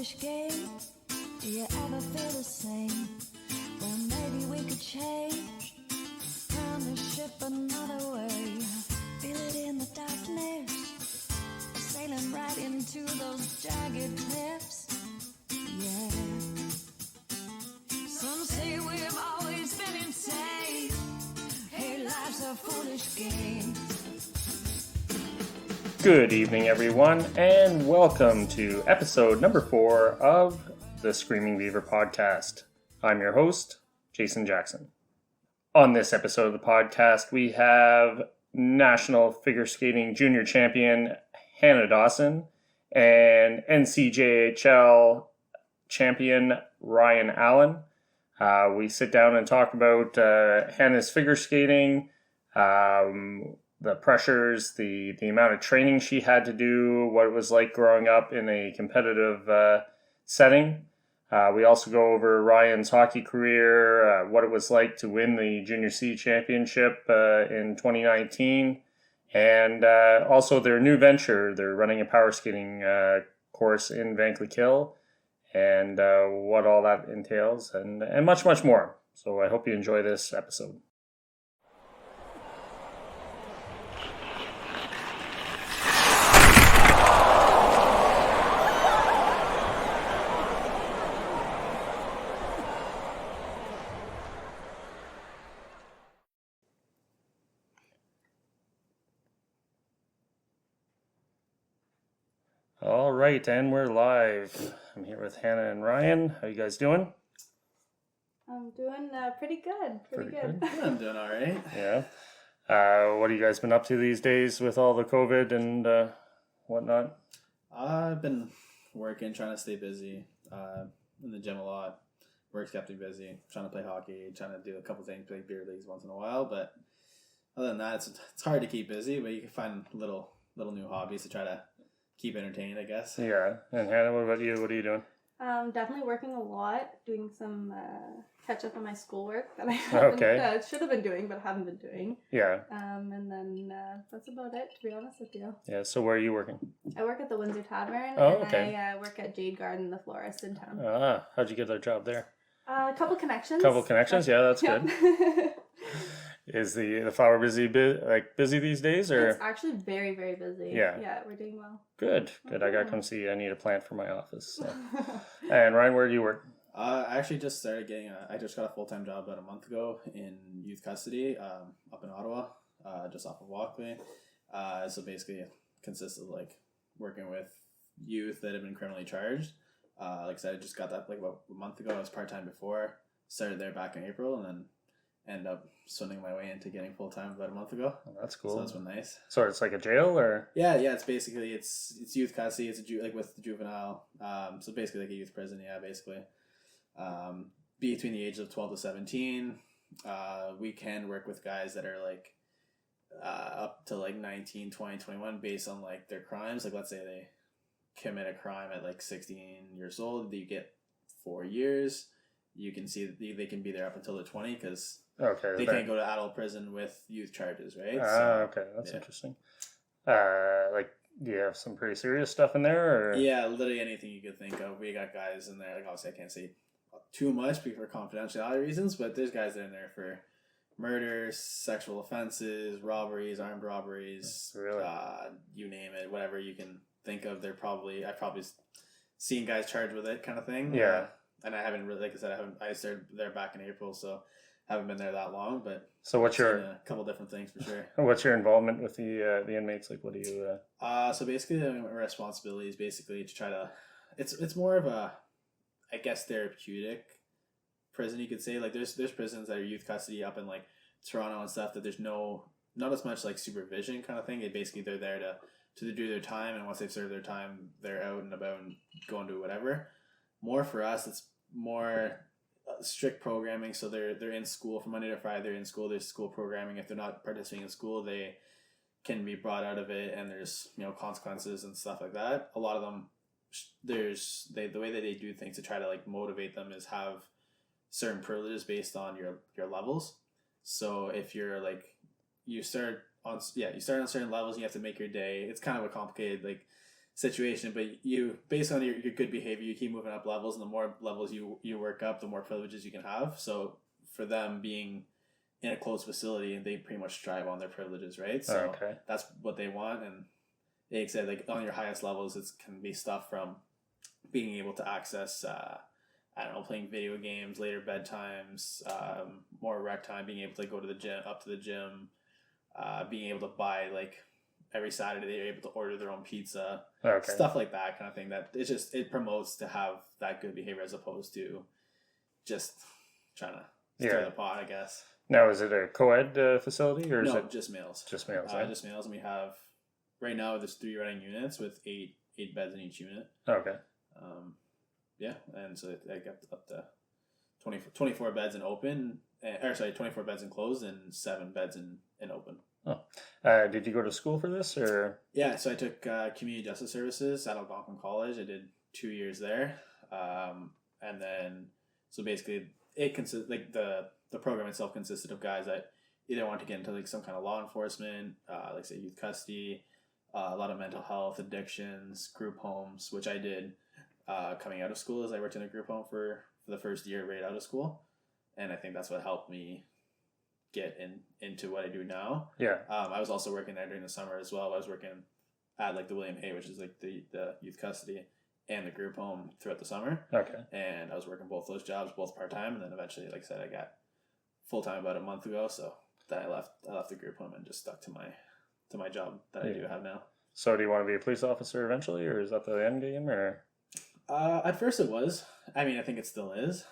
foolish game. Do you ever feel the same? Well, maybe we could change. Turn the ship another way. Feel it in the darkness. Sailing right into those jagged cliffs. Yeah. Some say we've always been insane. Hey, life's a foolish game. Good evening, everyone, and welcome to episode number 4 of the Screaming Beaver Podcast. I'm your host, Jason Jackson. On this episode of the podcast, we have National Figure Skating Junior Champion Hannah Dawson and NCJHL Champion Ryan Allen. We sit down and talk about Hannah's figure skating, the pressures, the amount of training she had to do, what it was like growing up in a competitive setting. We also go over Ryan's hockey career, what it was like to win the Junior C Championship in 2019, and also their new venture. They're running a power skating course in Vankleek Hill, and what all that entails, and much, much more. So I hope you enjoy this episode. All right, and we're live. I'm here with Hannah and Ryan. How you guys doing? I'm doing pretty good. Pretty good. Yeah, I'm doing all right. Yeah. What have you guys been up to these days with all the COVID and whatnot? I've been working, trying to stay busy. In the gym a lot. Work's kept me busy. Trying to play hockey, trying to do a couple things, play beer leagues once in a while. But other than that, it's hard to keep busy. But you can find little new hobbies to try to keep entertained, I guess. Yeah. And Hannah, what about you? What are you doing? Definitely working a lot, doing some catch up on my schoolwork that I haven't, should have been doing, but haven't been doing. Yeah. And then that's about it, to be honest with you. Yeah. So where are you working? I work at the Windsor Tavern, okay. and I work at Jade Garden, the florist in town. How'd you get that job there? A couple connections. Yeah, that's good. Is the flower busy these days, or? It's actually very, very busy. Yeah, we're doing well. Good. I gotta come see you. I need a plant for my office. So. And Ryan, where do you work? I actually just started I just got a full-time job about a month ago in youth custody up in Ottawa, just off of Walkway. So basically it consists of working with youth that have been criminally charged. Like I said, I just got that about a month ago. I was part-time before. Started there back in April, and then ended up swindling my way into getting full-time about a month ago. Oh, that's cool. So that's been nice. So it's like a jail, or? Yeah, it's basically, it's youth custody. It's with the juvenile. So basically like a youth prison, basically. Between the ages of 12 to 17. We can work with guys that are up to 19, 20, 21 based on their crimes. Let's say they commit a crime at 16 years old, you get 4 years. You can see that they can be there up until they're 20 because they can't go to adult prison with youth charges, right? Okay, that's interesting. Do you have some pretty serious stuff in there? Or? Yeah, literally anything you could think of. We got guys in there. Obviously, I can't say too much for confidentiality reasons, but there's guys in there for murders, sexual offenses, robberies, armed robberies. Really? You name it, whatever you can think of. I've probably seen guys charged with it, kind of thing. Yeah. And I haven't really, I started there back in April, so haven't been there that long. But so what's your a couple different things for sure. What's your involvement with the inmates? What do you? So basically, my responsibility is basically to try to. It's more of a, I guess, therapeutic prison, you could say. There's prisons that are youth custody up in Toronto and stuff that there's not as much supervision kind of thing. They're there to do their time, and once they've served their time, they're out and about and going to whatever. More for us, it's more strict programming. So they're in school from Monday to Friday. They're in school. There's school programming. If they're not participating in school, they can be brought out of it, and there's consequences and stuff like that. A lot of them, the way that they do things to try to motivate them is have certain privileges based on your levels. So if you're you start on certain levels, and you have to make your day. It's kind of a complicated situation, but you, based on your good behavior, you keep moving up levels, and the more levels you work up, the more privileges you can have. So for them being in a closed facility, and they pretty much strive on their privileges, right? So that's what they want. And they said, like, on your highest levels, it can be stuff from being able to access, I don't know, playing video games, later bedtimes, more rec time, being able to go to the gym, up to the gym, being able to buy, like, every Saturday they're able to order their own pizza, stuff like that kind of thing. That it promotes to have that good behavior as opposed to just trying to stir the pot, I guess. Now, is it a co-ed facility, or is it just males? Just males, just males, and we have right now there's 3 running units with eight beds in each unit. Okay. And so I got up to 24 beds in open, 24 beds in closed, and 7 beds in open. Oh, did you go to school for this, or? Yeah, so I took community justice services at Algonquin College. I did 2 years there, and then so basically it consists, like, the program itself consisted of guys that either want to get into, like, some kind of law enforcement, like, say, youth custody, a lot of mental health, addictions, group homes, which I did coming out of school, as I worked in a group home for the first year right out of school, and I think that's what helped me get into what I do now. Yeah. I was also working there during the summer as well. I was working at, like, the William Hay, which is, like, the youth custody and the group home throughout the summer. Okay. And I was working both those jobs, both part-time, and then eventually, like I said, I got full-time about a month ago, so then I left the group home and just stuck to my job that I do have now. So do you want to be a police officer eventually, or is that the end game, or? At first it was. I mean, I think it still is.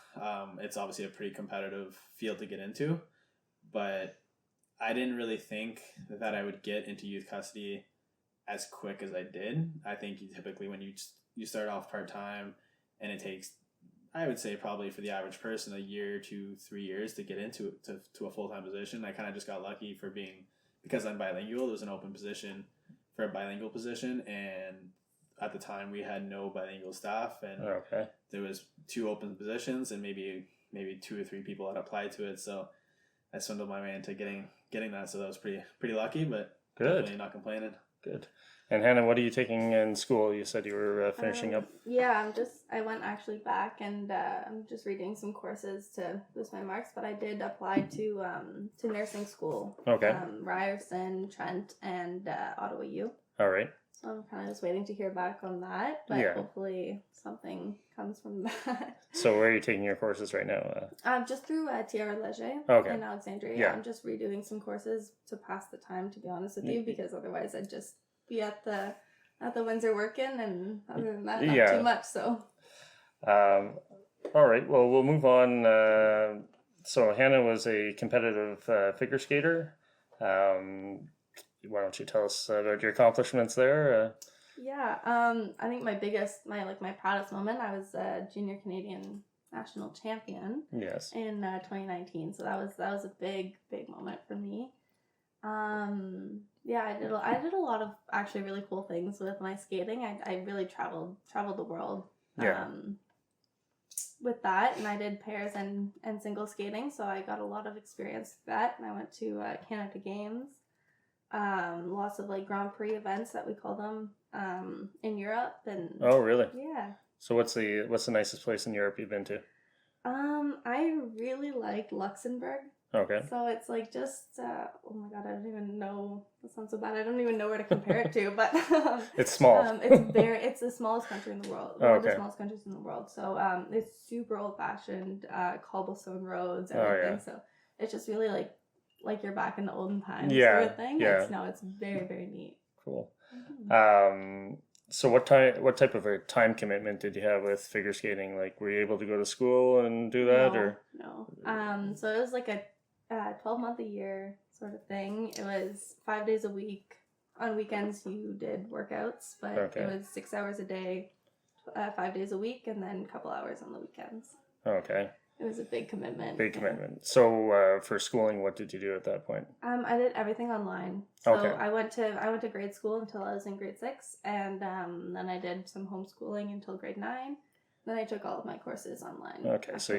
It's obviously a pretty competitive field to get into, but I didn't really think that I would get into youth custody as quick as I did. I think typically when you start off part-time, and it takes, I would say, probably for the average person, a year to 3 years to get into to a full-time position. I kind of just got lucky because I'm bilingual. There was an open position for a bilingual position, and at the time we had no bilingual staff, and there was 2 open positions, and maybe 2 or 3 people had applied to it. So I swindled my way into getting that. So that was pretty lucky, but definitely not complaining. Good. And Hannah, what are you taking in school? You said you were finishing up. Yeah, I went actually back, and I'm just redoing some courses to boost my marks, but I did apply to nursing school. Okay. Ryerson, Trent, and Ottawa U. All right. So I'm kind of just waiting to hear back on that, but hopefully something comes from that. So where are you taking your courses right now? Just through T.R. Leger in Alexandria. Yeah. I'm just redoing some courses to pass the time, to be honest with you, because otherwise I'd just be at the Windsor working, and other than that, not too much. So. All right. Well, we'll move on. So Hannah was a competitive figure skater. Why don't you tell us about your accomplishments there? I think my proudest moment, I was a junior Canadian national champion. Yes. In 2019, so that was a big moment for me. I did a lot of actually really cool things with my skating. I really traveled the world. With that, and I did pairs and single skating, so I got a lot of experience with that. And I went to Canada Games. Lots of, like, Grand Prix events that we call them in Europe. And oh, really? Yeah. So what's the nicest place in Europe you've been to? I really liked Luxembourg. Okay. So it's like just oh my god, I don't even know. That sounds so bad. I don't even know where to compare it to, but it's small. It's the smallest country in the world. One of the smallest countries in the world. So it's super old fashioned, cobblestone roads, everything. So it's just really like you're back in the olden times sort of thing. It's very, very neat. Cool. Mm-hmm. So what type of a time commitment did you have with figure skating? Like, were you able to go to school and do that, or? No. So it was like a 12-month a year sort of thing. It was 5 days a week. On weekends you did workouts, but it was 6 hours a day, 5 days a week, and then a couple hours on the weekends. Okay. It was a big commitment. So for schooling, what did you do at that point? I did everything online. So I went to grade school until I was in grade 6, and then I did some homeschooling until grade 9. Then I took all of my courses online. Okay, so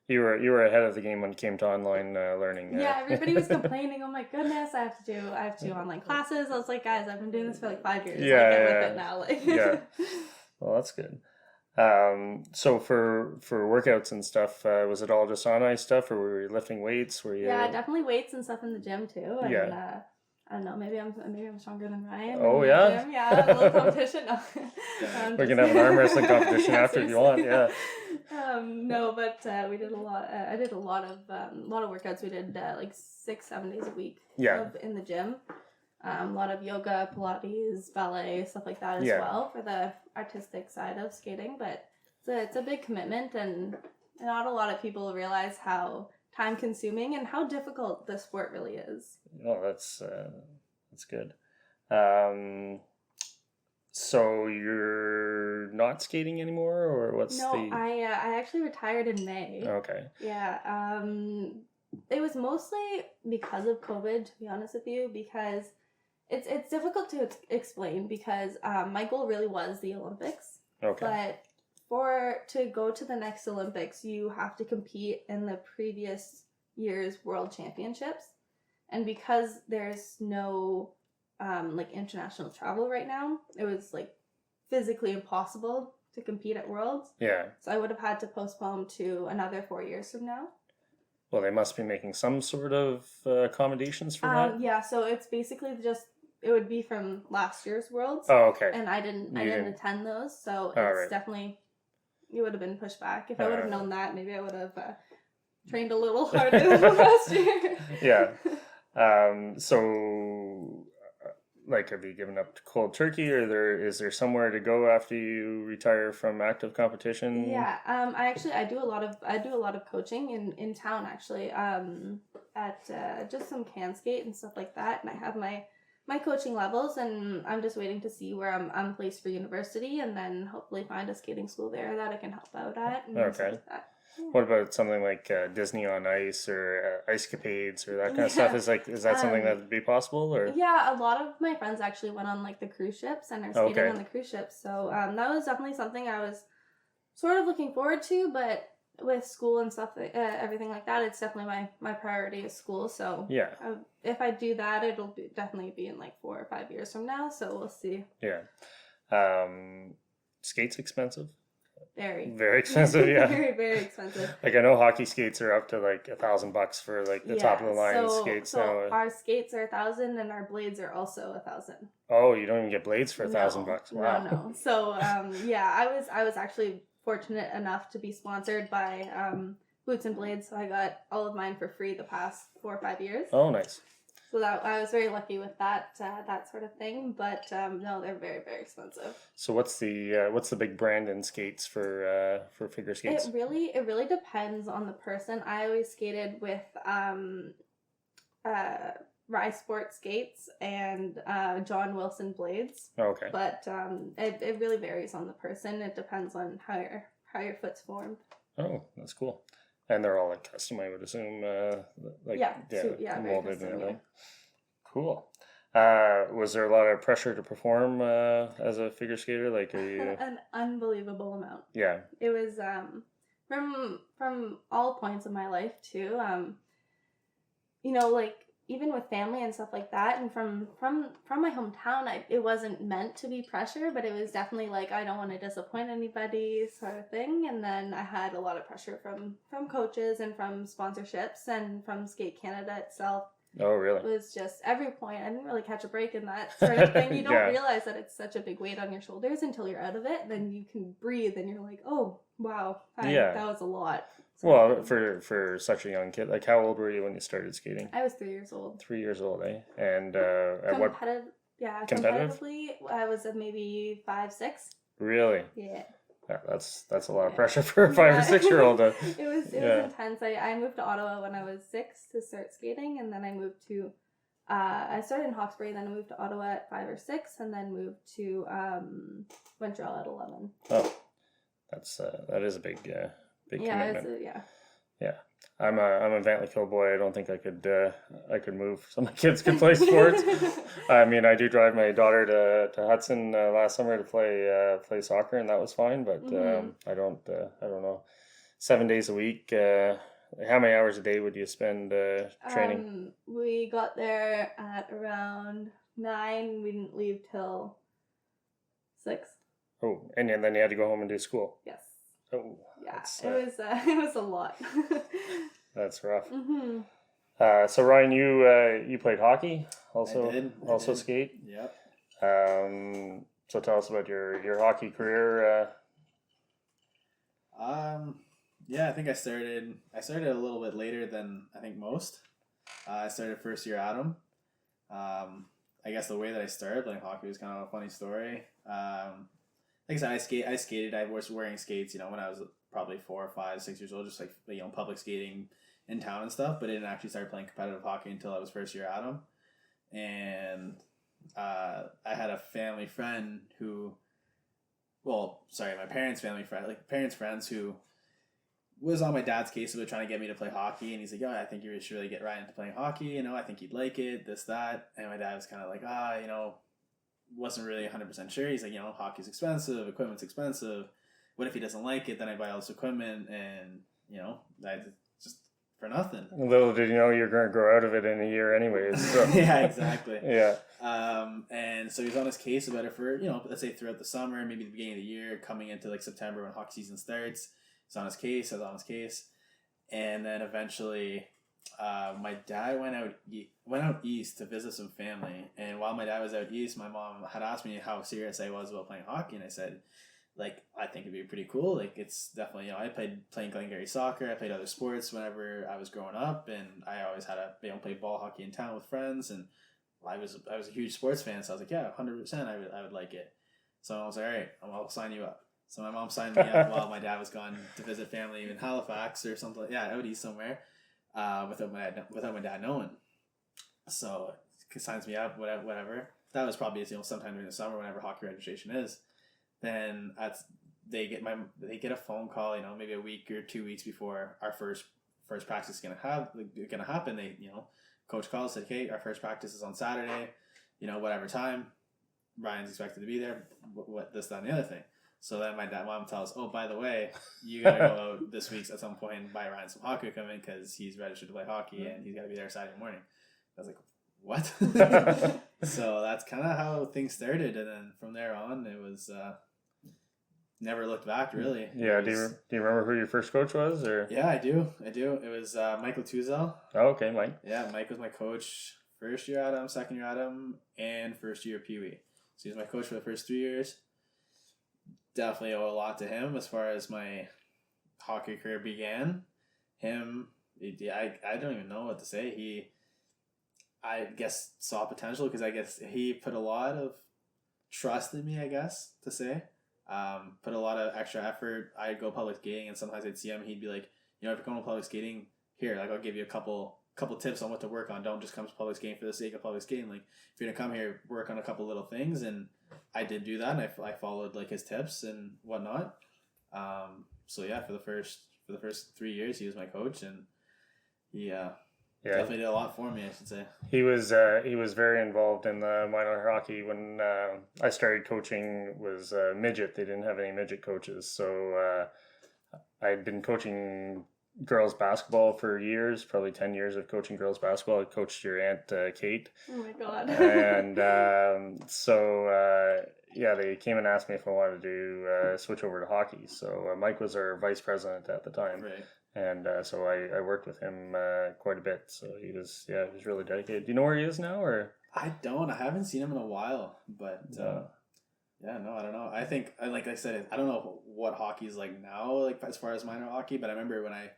You were ahead of the game when it came to online learning. Yeah, everybody was complaining. Oh my goodness, I have to do online classes. I was like, guys, I've been doing this for like 5 years. Yeah, get with it now. Like, yeah. Well, that's good. So for workouts and stuff, was it all just on ice stuff, or were you lifting weights? Were you? Yeah, definitely weights and stuff in the gym too. And, yeah. I don't know. Maybe I'm stronger than Ryan. Oh yeah. Yeah, a little competition. No. We can have an arm wrestling competition after if you want. Yeah. No, but we did a lot. I did a lot of workouts. We did like 6-7 days a week. Yeah. In the gym. A lot of yoga, Pilates, ballet, stuff like that as well for the artistic side of skating. But it's a big commitment, and not a lot of people realize how time consuming and how difficult the sport really is. Oh, that's good. So you're not skating anymore, or what's No, I actually retired in May. Okay. Yeah. It was mostly because of COVID, to be honest with you, because it's difficult to explain because my goal really was the Olympics. Okay. But to go to the next Olympics, you have to compete in the previous year's World Championships. And because there's no like international travel right now, it was like physically impossible to compete at Worlds. Yeah. So I would have had to postpone to another 4 years from now. Well, they must be making some sort of accommodations for that. Yeah, so it's basically it would be from last year's Worlds. Oh, okay. And I didn't attend those, so it's definitely, it would have been pushed back. If I would have known that, maybe I would have trained a little harder than last year. Yeah. So, like, have you given up to cold turkey, or is there somewhere to go after you retire from active competition? Yeah. I do a lot of coaching in town actually. At just some can skate and stuff like that, and I have my coaching levels, and I'm just waiting to see where I'm placed for university, and then hopefully find a skating school there that I can help out at. And stuff like that. Yeah. What about something like Disney on Ice or Ice Capades or that kind of stuff? Is that something that would be possible? Or yeah, a lot of my friends actually went on like the cruise ships and are skating on the cruise ships. So that was definitely something I was sort of looking forward to, but with school and stuff, everything like that, it's definitely my priority is school. So yeah, if I do that, it'll definitely be in like 4 or 5 years from now. So we'll see. Yeah, skates expensive. Very, very expensive. Yeah, very, very expensive. Like I know hockey skates are up to like $1,000 for like the top of the line skates. So our skates are $1,000 and our blades are also $1,000. Oh, you don't even get blades for $1,000. Wow. No. So yeah, I was actually fortunate enough to be sponsored by Boots and Blades, so I got all of mine for free the past 4 or 5 years. Oh, nice. So that I was very lucky with that sort of thing, but no, they're very, very expensive. So what's the big brand in skates for figure skates? It really depends on the person. I always skated with Rye Sport skates and John Wilson blades. Okay. But it really varies on the person. It depends on how your foot's formed. Oh, that's cool. And they're all like custom, I would assume. Molded and everything. Cool. Was there a lot of pressure to perform as a figure skater? Like, are you an unbelievable amount? Yeah. It was from all points of my life too. Like even with family and stuff like that, and from my hometown, it wasn't meant to be pressure, but it was definitely like, I don't want to disappoint anybody sort of thing. And then I had a lot of pressure from coaches and from sponsorships and from Skate Canada itself. Oh, really? It was just every point. I didn't really catch a break in that sort of thing. You don't realize that it's such a big weight on your shoulders until you're out of it. Then you can breathe and you're like, oh, wow, that was a lot. So, well, for such a young kid, like how old were you when you started skating? I was 3 years old. 3 years old, eh? And competitively, I was maybe 5, 6. Really? Yeah. That's a lot of pressure for a 5 or 6 year old. It was intense. I moved to Ottawa when I was 6 to start skating, and then I moved to I started in Hawkesbury, then I moved to Ottawa at 5 or 6, and then moved to Montreal at 11. Oh, that is a big commitment. Yeah. I'm a Vankleek Hill boy. I don't think I could move so my kids could play sports. I mean, I do drive my daughter to Hudson last summer to play soccer, and that was fine. But I don't know. 7 days a week. How many hours a day would you spend training? We got there at around 9. We didn't leave till 6. Oh, and then you had to go home and do school. Yes. Oh, yeah. It was a lot. That's rough. Mm-hmm. So Ryan, you played hockey, also. I did. Skate. Yep. So tell us about your hockey career. Yeah, I think I started a little bit later than I think most. I started first year Adam. I guess the way that I started playing hockey was kind of a funny story. Like I said, I skated. I was wearing skates, when I was probably 4, 5, 6 years old, just like public skating in town and stuff. But I didn't actually start playing competitive hockey until I was first year Adam. And I had a family friend my parents' family friend, like parents' friends who was on my dad's case about trying to get me to play hockey, and he's like, I think you should really get Ryan into playing hockey, I think you'd like it, this, that, and my dad was kind of like, wasn't really 100% sure. He's like, hockey's expensive, equipment's expensive, what if he doesn't like it, then I buy all this equipment, and, I just for nothing. Little did you know you're going to grow out of it in a year anyways. So. Yeah, exactly. Yeah. And so he was on his case about it for, let's say throughout the summer, maybe the beginning of the year, coming into like September when hockey season starts. He's on his case, I was on his case. And then eventually my dad went out east to visit some family. And while my dad was out east, my mom had asked me how serious I was about playing hockey. And I said, I think it'd be pretty cool. It's definitely, I playing Glengarry soccer. I played other sports whenever I was growing up, and I always had play ball hockey in town with friends, and I was a huge sports fan. So I was like, yeah, 100%, I would like it. So I was like, all right, I'll sign you up. So my mom signed me up while my dad was gone to visit family in Halifax or something. Out east somewhere, without my dad knowing. So he signs me up, whatever. That was probably sometime during the summer, whenever hockey registration is. Then they get a phone call, maybe a week or 2 weeks before our first practice is gonna happen. They coach calls, said, hey, our first practice is on Saturday, whatever time. Ryan's expected to be there. What this, that, and the other thing. So then my mom tells, oh, by the way, you gotta go out this week at some point and buy Ryan some hockey equipment because he's registered to play hockey and he's gotta be there Saturday morning. I was like, what? So that's kind of how things started, and then from there on, it was never looked back, really. Yeah. Do you remember who your first coach was? Or yeah, I do. It was Michael Tuzel. Oh, okay, Mike. Yeah, Mike was my coach first year Adam, second year Adam, and first year Pee Wee. So he was my coach for the first 3 years. Definitely owe a lot to him as far as my hockey career began. I don't even know what to say. I guess saw potential because I guess he put a lot of trust in me, I guess, to say. Put a lot of extra effort. I'd go public skating, and sometimes I'd see him. He'd be like, if you're going to public skating, here, I'll give you a couple tips on what to work on. Don't just come to public skating for the sake of public skating. If you're gonna come here, work on a couple little things. And I did do that, and I followed his tips and whatnot. So yeah, for the first 3 years, he was my coach, and he definitely did a lot for me, I should say. He was very involved in the minor hockey when I started coaching. Was midget. They didn't have any midget coaches, so I'd been coaching girls basketball for years, probably 10 years of coaching girls basketball. I coached your aunt Kate. Oh my god. And so they came and asked me if I wanted to switch over to hockey. So Mike was our vice president at the time. Right. And so I worked with him quite a bit. So he was really dedicated. Do you know where he is now, or? I don't. I haven't seen him in a while, but I don't know. I think, like I said, I don't know what hockey is like now, as far as minor hockey. But I remember when I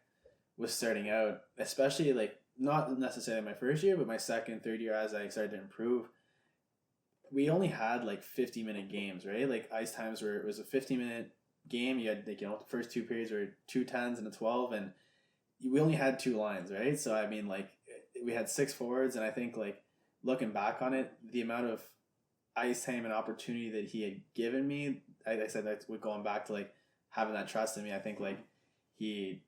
was starting out, especially not necessarily my first year, but my second, third year as I started to improve. We only had 50-minute games, right? Ice times where it was a 50-minute game. You had the first 2 periods were 2 10s and a 12, and we only had 2 lines, right? So I mean, we had 6 forwards, and I think looking back on it, the amount of ice time and opportunity that he had given me, I said that going back to having that trust in me. I think he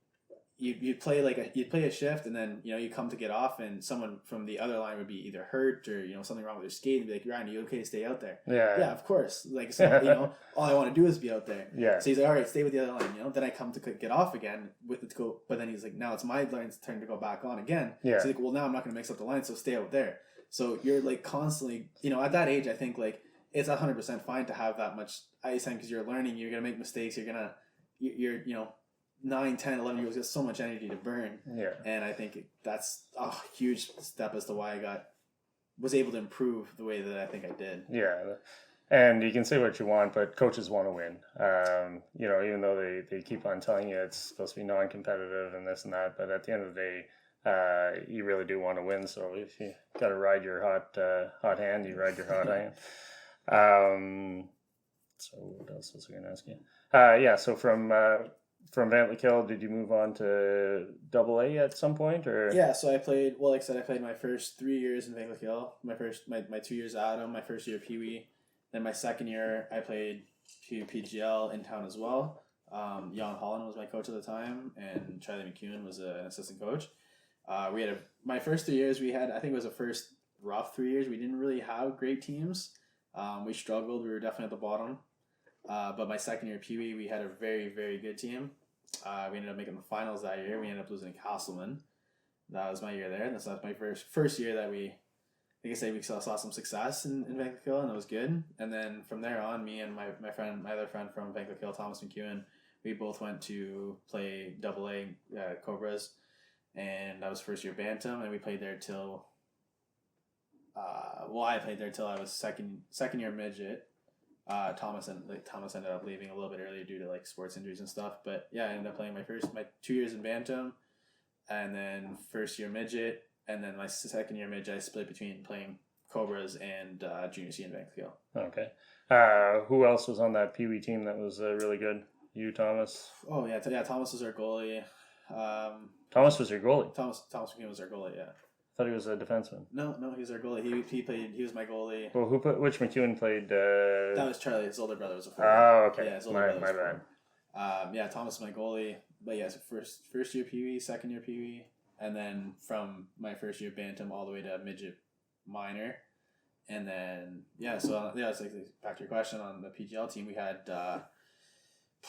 you'd play a shift, and then you come to get off, and someone from the other line would be either hurt or something wrong with their skate, and be like, Ryan, are you okay to stay out there? Yeah, of course. Like, so all I want to do is be out there. Yeah. So he's like, all right, stay with the other line. Then I come to get off again but then he's like, now it's my line's turn to go back on again. Yeah. So he's like, well, now I'm not going to mix up the line, so stay out there. So you're like constantly, at that age, I think like it's 100% fine to have that much ice time because you're learning. You're gonna make mistakes. You're 9, 10, 11 years old, got so much energy to burn. Yeah. And I think that's a huge step as to why I was able to improve the way that I think I did. Yeah. And you can say what you want, but coaches want to win. Even though they keep on telling you it's supposed to be non-competitive and this and that, but at the end of the day, you really do want to win. So if you got to ride your hot hand, you ride your hot hand. So what else was I going to ask you? So from Vankleek Hill, did you move on to AA at some point, or? Yeah, so I played. Well, like I said, I played my first 3 years in Vankleek Hill. My 2 years at Adam, my first year Pee Wee. Then my second year, I played PGL in town as well. Jan Holland was my coach at the time, and Charlie McEwen was an assistant coach. We had my first 3 years. I think it was the first rough 3 years. We didn't really have great teams. We struggled. We were definitely at the bottom. But my second year Pee Wee, we had a very, very good team. We ended up making the finals that year. We ended up losing to Castleman. That was my year there. And that's my first year that we saw some success in Vankleek Hill, and it was good. And then from there on, me and my other friend from Vankleek Hill, Thomas McEwen, we both went to play AA Cobras, and that was first year Bantam, and we played there till. I played there till I was second year midget. Thomas ended up leaving a little bit earlier due to like sports injuries and stuff. But yeah, I ended up playing my 2 years in Bantam, and then first year midget, and then my second year midget I split between playing Cobras and Junior C in Vankleek Hill. Okay. Who else was on that Pee Wee team that was really good? You, Thomas? Oh yeah, Thomas was our goalie. Thomas was your goalie? Thomas McKeon was our goalie, yeah. I thought he was a defenseman. No, he was our goalie. He was my goalie. Well, which McEwen played? That was Charlie. His older brother was a forward. Oh, okay. Yeah, his older brother was my bad. Thomas was my goalie. But yeah, so first year Pee Wee, second year Pee Wee, and then from my first year Bantam all the way to midget minor. And then it's like back to your question on the PGL team, we had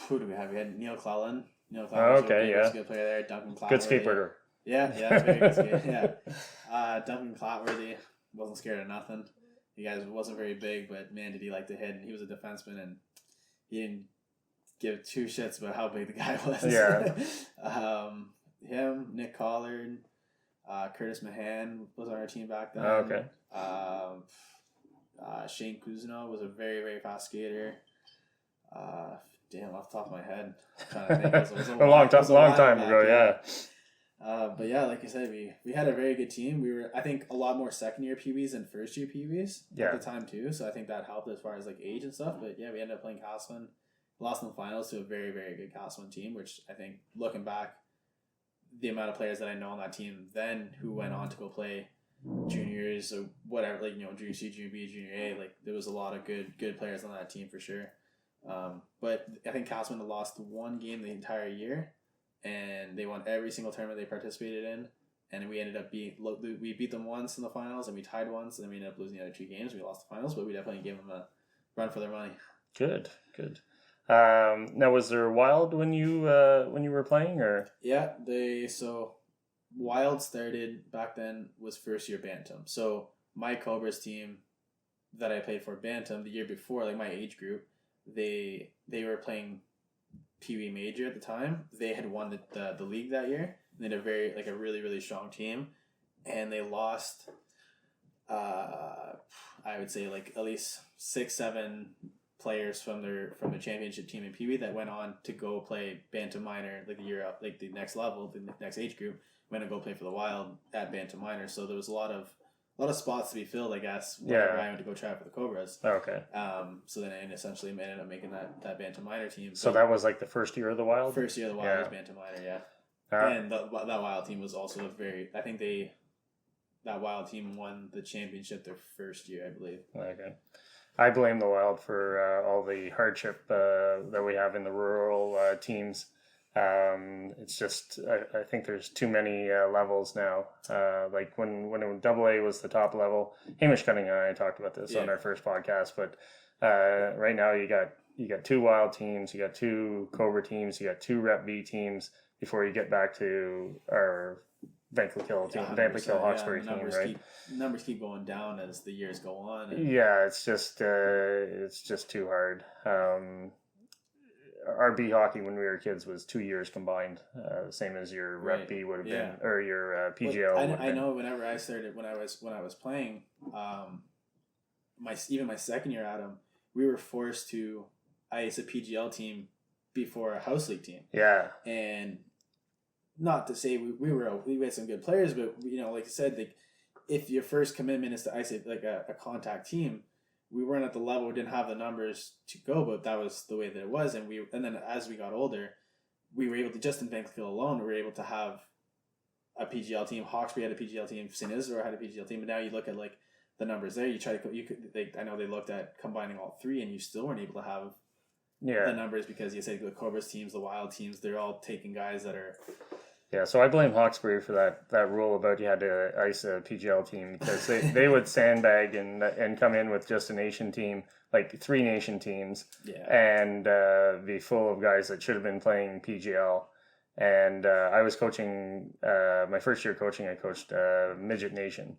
who do we have? We had Neil Clellan. Was a good player there. Duncan Clatworthy. Good skateboarder. Yeah, very good skate. Yeah. Duncan Clatworthy wasn't scared of nothing. He wasn't very big, but man, did he like to hit, and he was a defenseman, and he didn't give two shits about how big the guy was. Yeah. Him, Nick Collard, Curtis Mahan was on our team back then. Oh, okay. Shane Kuzno was a very, very fast skater. Off the top of my head, I'm trying to think. It was a long time ago. Yeah. But yeah, like I said, we had a very good team. We were, I think, a lot more second year Pee Wees than first year Pee Wees at the time too. So I think that helped as far as like age and stuff. But yeah, we ended up playing Castleman, lost in the finals to a very, very good Castleman team. Which I think, looking back, the amount of players that I know on that team then who went on to go play juniors or whatever, like junior C, junior B, junior A, like there was a lot of good players on that team for sure. But I think Castleman had lost one game the entire year, and they won every single tournament they participated in. And we ended up we beat them once in the finals, and we tied once, and then we ended up losing the other two games. We lost the finals, but we definitely gave them a run for their money. Good. Now, was there Wild when you were playing, or? Yeah, Wild started back then was first year Bantam. So my Cobras team that I played for Bantam the year before, like my age group, they were playing Pee Wee Major at the time. They had won the league that year. They had a really, really strong team, and they lost. I would say like at least 6-7 players from the championship team in Pee Wee that went on to go play Bantam Minor like the year up, like the next level, the next age group. Went to go play for the Wild at Bantam Minor. So there was a lot of spots to be filled, I guess. Whenever I went to go try for the Cobras. Okay. So then I essentially ended up making that Bantam Minor team. So that was like the first year of the Wild? First year of the Wild was Bantam Minor, yeah. And that Wild team was also that Wild team won the championship their first year, I believe. Okay. I blame the Wild for all the hardship that we have in the rural teams. It's just I think there's too many levels now. Like when AA was the top level, Hamish Cutting and I talked about this on our first podcast. But right now you got 2 Wild teams, you got 2 Cobra teams, you got 2 Rep B teams before you get back to our Vankleek Hill team, Vankleek Hill Hawkesbury team, right? Numbers keep going down as the years go on. Yeah, it's just too hard. Our B hockey when we were kids was 2 years combined, same as your Rep B would have been, or your PGL. I know. Whenever I started, when I was playing, my second year at them, we were forced to ice a PGL team before a house league team. Yeah, and not to say we had some good players, but like I said, like if your first commitment is to ice like a contact team. We weren't at the level, we didn't have the numbers to go, but that was the way that it was. And then as we got older, we were able to, just in Vankleek Hill alone, we were able to have a PGL team. Hawkesbury had a PGL team, St. Isidore had a PGL team, but now you look at like the numbers there, I know they looked at combining all 3 and you still weren't able to have the numbers because you said the Cobra's teams, the Wild teams, they're all taking guys that are... Yeah, so I blame Hawkesbury for that rule about you had to ice a PGL team because they would sandbag and come in with just a nation team, like 3 nation teams, and be full of guys that should have been playing PGL. And I was coaching, my first year coaching, I coached Midget Nation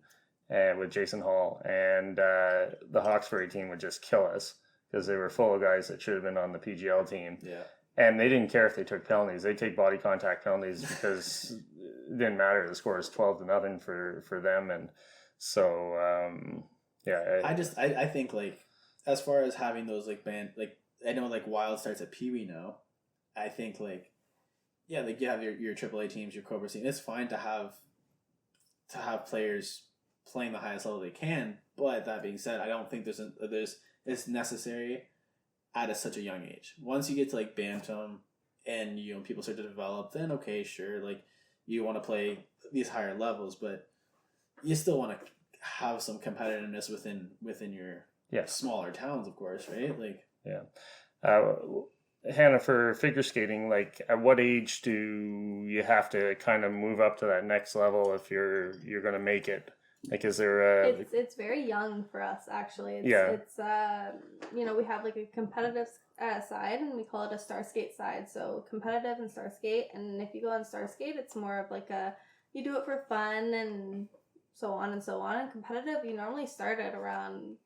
with Jason Hall, and the Hawkesbury team would just kill us because they were full of guys that should have been on the PGL team. Yeah. And they didn't care if they took penalties. They take body contact penalties because it didn't matter. The score is 12-0 for them. And so, I think like, as far as having those like like I know like Wild starts at Pee Wee now. I think like, like you have your AAA teams, your Cobra team. It's fine to have players playing the highest level they can. But that being said, I don't think it's necessary at such a young age. Once you get to like bantam and people start to develop, then okay, sure, like you want to play these higher levels, but you still want to have some competitiveness within your smaller towns, of course, right? Like Hannah, for figure skating, like at what age do you have to kind of move up to that next level if you're going to make it? Like, is there It's very young for us, actually. It's we have like a competitive side, and we call it a star skate side. So competitive and star skate, and if you go on star skate, it's more of like you do it for fun and so on and so on. And competitive, you normally start at around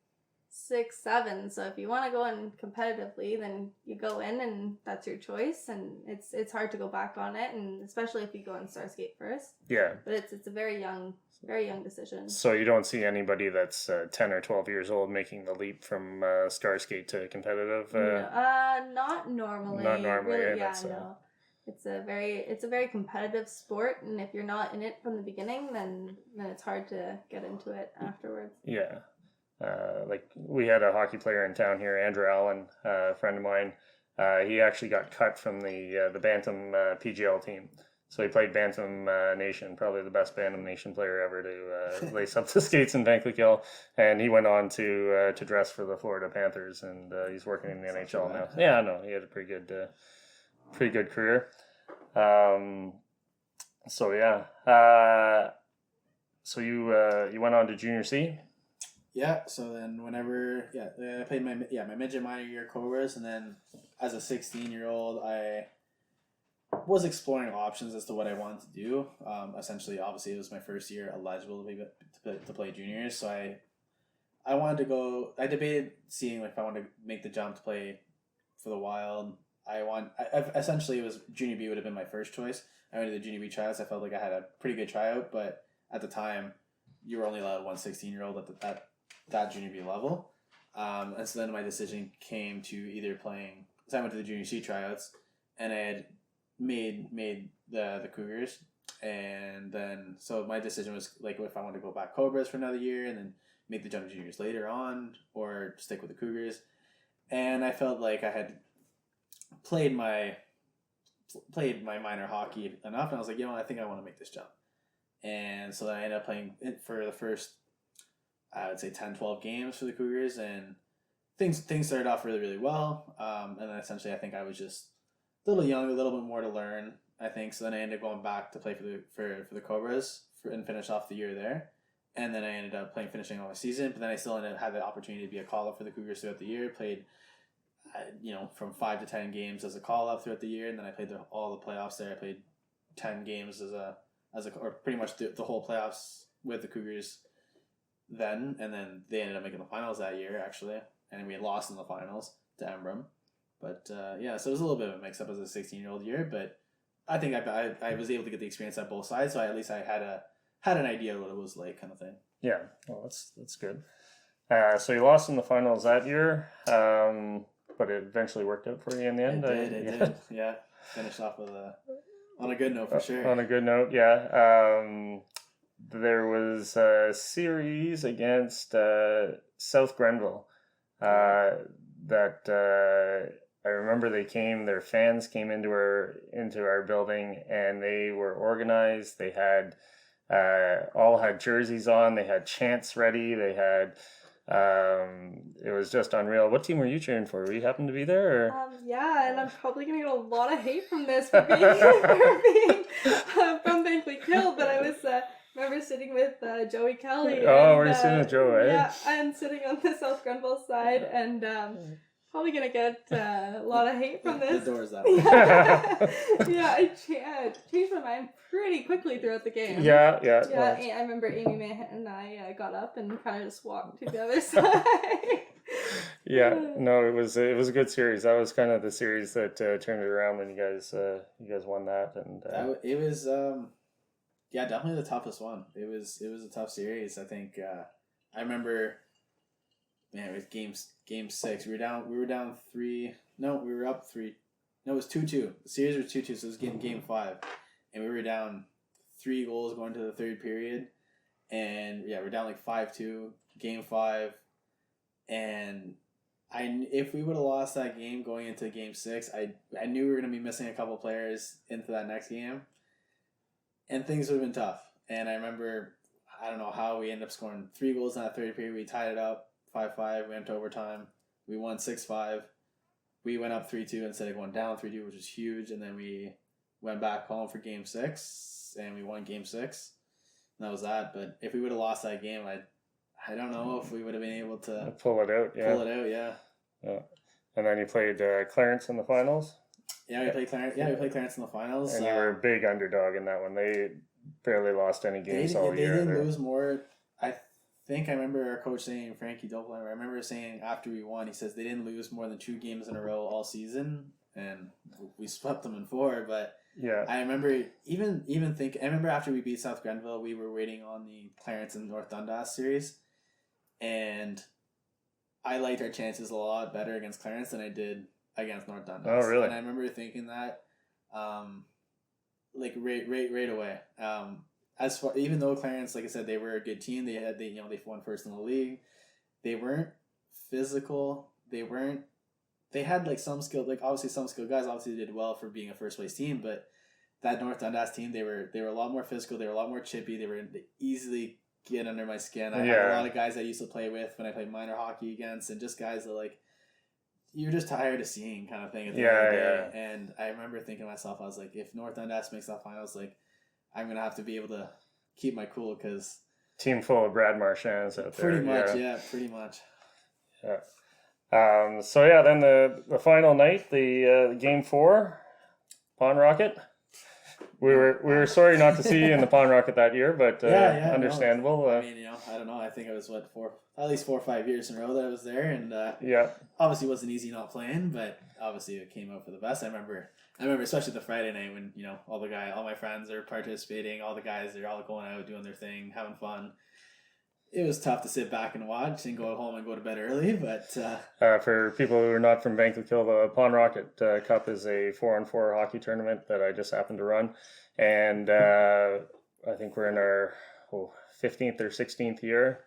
6, 7. So if you want to go in competitively, then you go in, and that's your choice. And it's hard to go back on it, and especially if you go on star skate first. Yeah. But it's a very young decision. So you don't see anybody that's 10 or 12 years old making the leap from star skate to competitive? Not normally. Not normally. Really, no. It's a very competitive sport, and if you're not in it from the beginning, then it's hard to get into it afterwards. Yeah. Like we had a hockey player in town here, Andrew Allen, a friend of mine. He actually got cut from the Bantam PGL team. So he played Bantam Nation, probably the best Bantam Nation player ever to lace up the skates in Vankleek Hill. And he went on to dress for the Florida Panthers, and he's working in the NHL now. Yeah, no, he had a pretty good career. So you went on to Junior C? Yeah, so then I played my midget minor year Cobras, and then as a 16-year-old, I was exploring options as to what I wanted to do. Essentially, obviously, it was my first year eligible to play juniors, so I wanted to go. I debated seeing if I wanted to make the jump to play for the Wild. Essentially, it was Junior B would have been my first choice. I went to the Junior B tryouts. I felt like I had a pretty good tryout, but at the time, you were only allowed one 16-year-old at that Junior B level. And so then my decision came to either playing. So I went to the Junior C tryouts, and I had made the Cougars, and then so my decision was like if I wanted to go back Cobras for another year and then make the jump to juniors later on, or stick with the Cougars. And I felt like I had played my minor hockey enough, and I was like, I think I want to make this jump. And so I ended up playing it for the first, I would say 10-12 games for the Cougars, and things started off really, really well. And then essentially I think I was just little young, a little bit more to learn, I think. So then I ended up going back to play for the Cobras and finish off the year there. And then I ended up finishing all my season. But then I still had the opportunity to be a call-up for the Cougars throughout the year. Played, from 5 to 10 games as a call-up throughout the year. And then I played all the playoffs there. I played 10 games or pretty much the whole playoffs with the Cougars then. And then they ended up making the finals that year, actually. And we had lost in the finals to Embrum. But, so it was a little bit of a mix-up as a 16-year-old year. But I think I was able to get the experience at both sides. So at least I had an idea of what it was like, kind of thing. Yeah, well, that's good. So you lost in the finals that year, but it eventually worked out for you in the end. It did. Yeah, finished off on a good note for sure. On a good note, yeah. There was a series against South Grenville that I remember their fans came into our building, and they were organized. They had all had jerseys on. They had chants ready. They had it was just unreal. What team were you cheering for? Were you happen to be there? Or? Yeah, and I'm probably gonna get a lot of hate from this for being from Vankleek Hill, but I was remember sitting with Joey Kelly. We're sitting with Joe, eh? Yeah, I'm sitting on the South Grenville side, and probably gonna get a lot of hate from this. The door's that way. Yeah, I changed my mind pretty quickly throughout the game. Yeah. I remember Amy Mann and I got up and kind of just walked to the other side. Yeah, no, it was a good series. That was kind of the series that turned it around when you guys won that, and it was definitely the toughest one. It was a tough series. I think I remember. Man, it was game 6. We were down 3. No, we were up 3. No, it was 2-2. The series was 2-2, so it was game 5. And we were down 3 goals going to the third period. And we're down 5-2, game 5. And if we would have lost that game going into game 6, I knew we were going to be missing a couple players into that next game. And things would have been tough. And I remember, I don't know how we ended up scoring 3 goals in that third period. We tied it up. 5-5, we went to overtime. We won 6-5. We went up 3-2 instead of going down 3-2, which was huge. And then we went back home for game 6, and we won game 6. And that was that. But if we would have lost that game, I don't know if we would have been able to pull it out. Yeah. And then you played Clarence in the finals. Yeah, we played Clarence. Yeah, we played Clarence in the finals. And you were a big underdog in that one. They barely lost any games all year. They didn't lose more. I think I remember our coach saying, Frankie Doppler, I remember saying after we won, he says they didn't lose more than 2 games in a row all season, and we swept them in 4. But yeah, I remember I remember after we beat South Grenville, we were waiting on the Clarence and North Dundas series, and I liked our chances a lot better against Clarence than I did against North Dundas. Oh, really? And I remember thinking that, right away. Even though Clarence, like I said, they were a good team, they won first in the league. They weren't physical. They had some skill, obviously some skilled guys obviously did well for being a first place team, but that North Dundas team, they were a lot more physical, they were a lot more chippy, they easily get under my skin. I had a lot of guys I used to play with when I played minor hockey against, and just guys that you're just tired of seeing kind of thing at the end of the day. And I remember thinking to myself, I was like, if North Dundas makes that finals, I'm going to have to be able to keep my cool because... Team full of Brad Marchands out there. Pretty much. Yeah. Then the final night, the game 4, Pond Rocket. We were sorry not to see you in the Pond Rocket that year, but understandable. No. I don't know. I think it was at least 4 or 5 years in a row that I was there, and obviously it wasn't easy not playing, but obviously it came out for the best. I remember especially the Friday night when all my friends are participating, all the guys they're all going out doing their thing, having fun. It was tough to sit back and watch and go home and go to bed early, but... for people who are not from Vankleek Hill, the Pond Rocket Cup is a 4-on-4 hockey tournament that I just happened to run. And I think we're in our 15th or 16th year.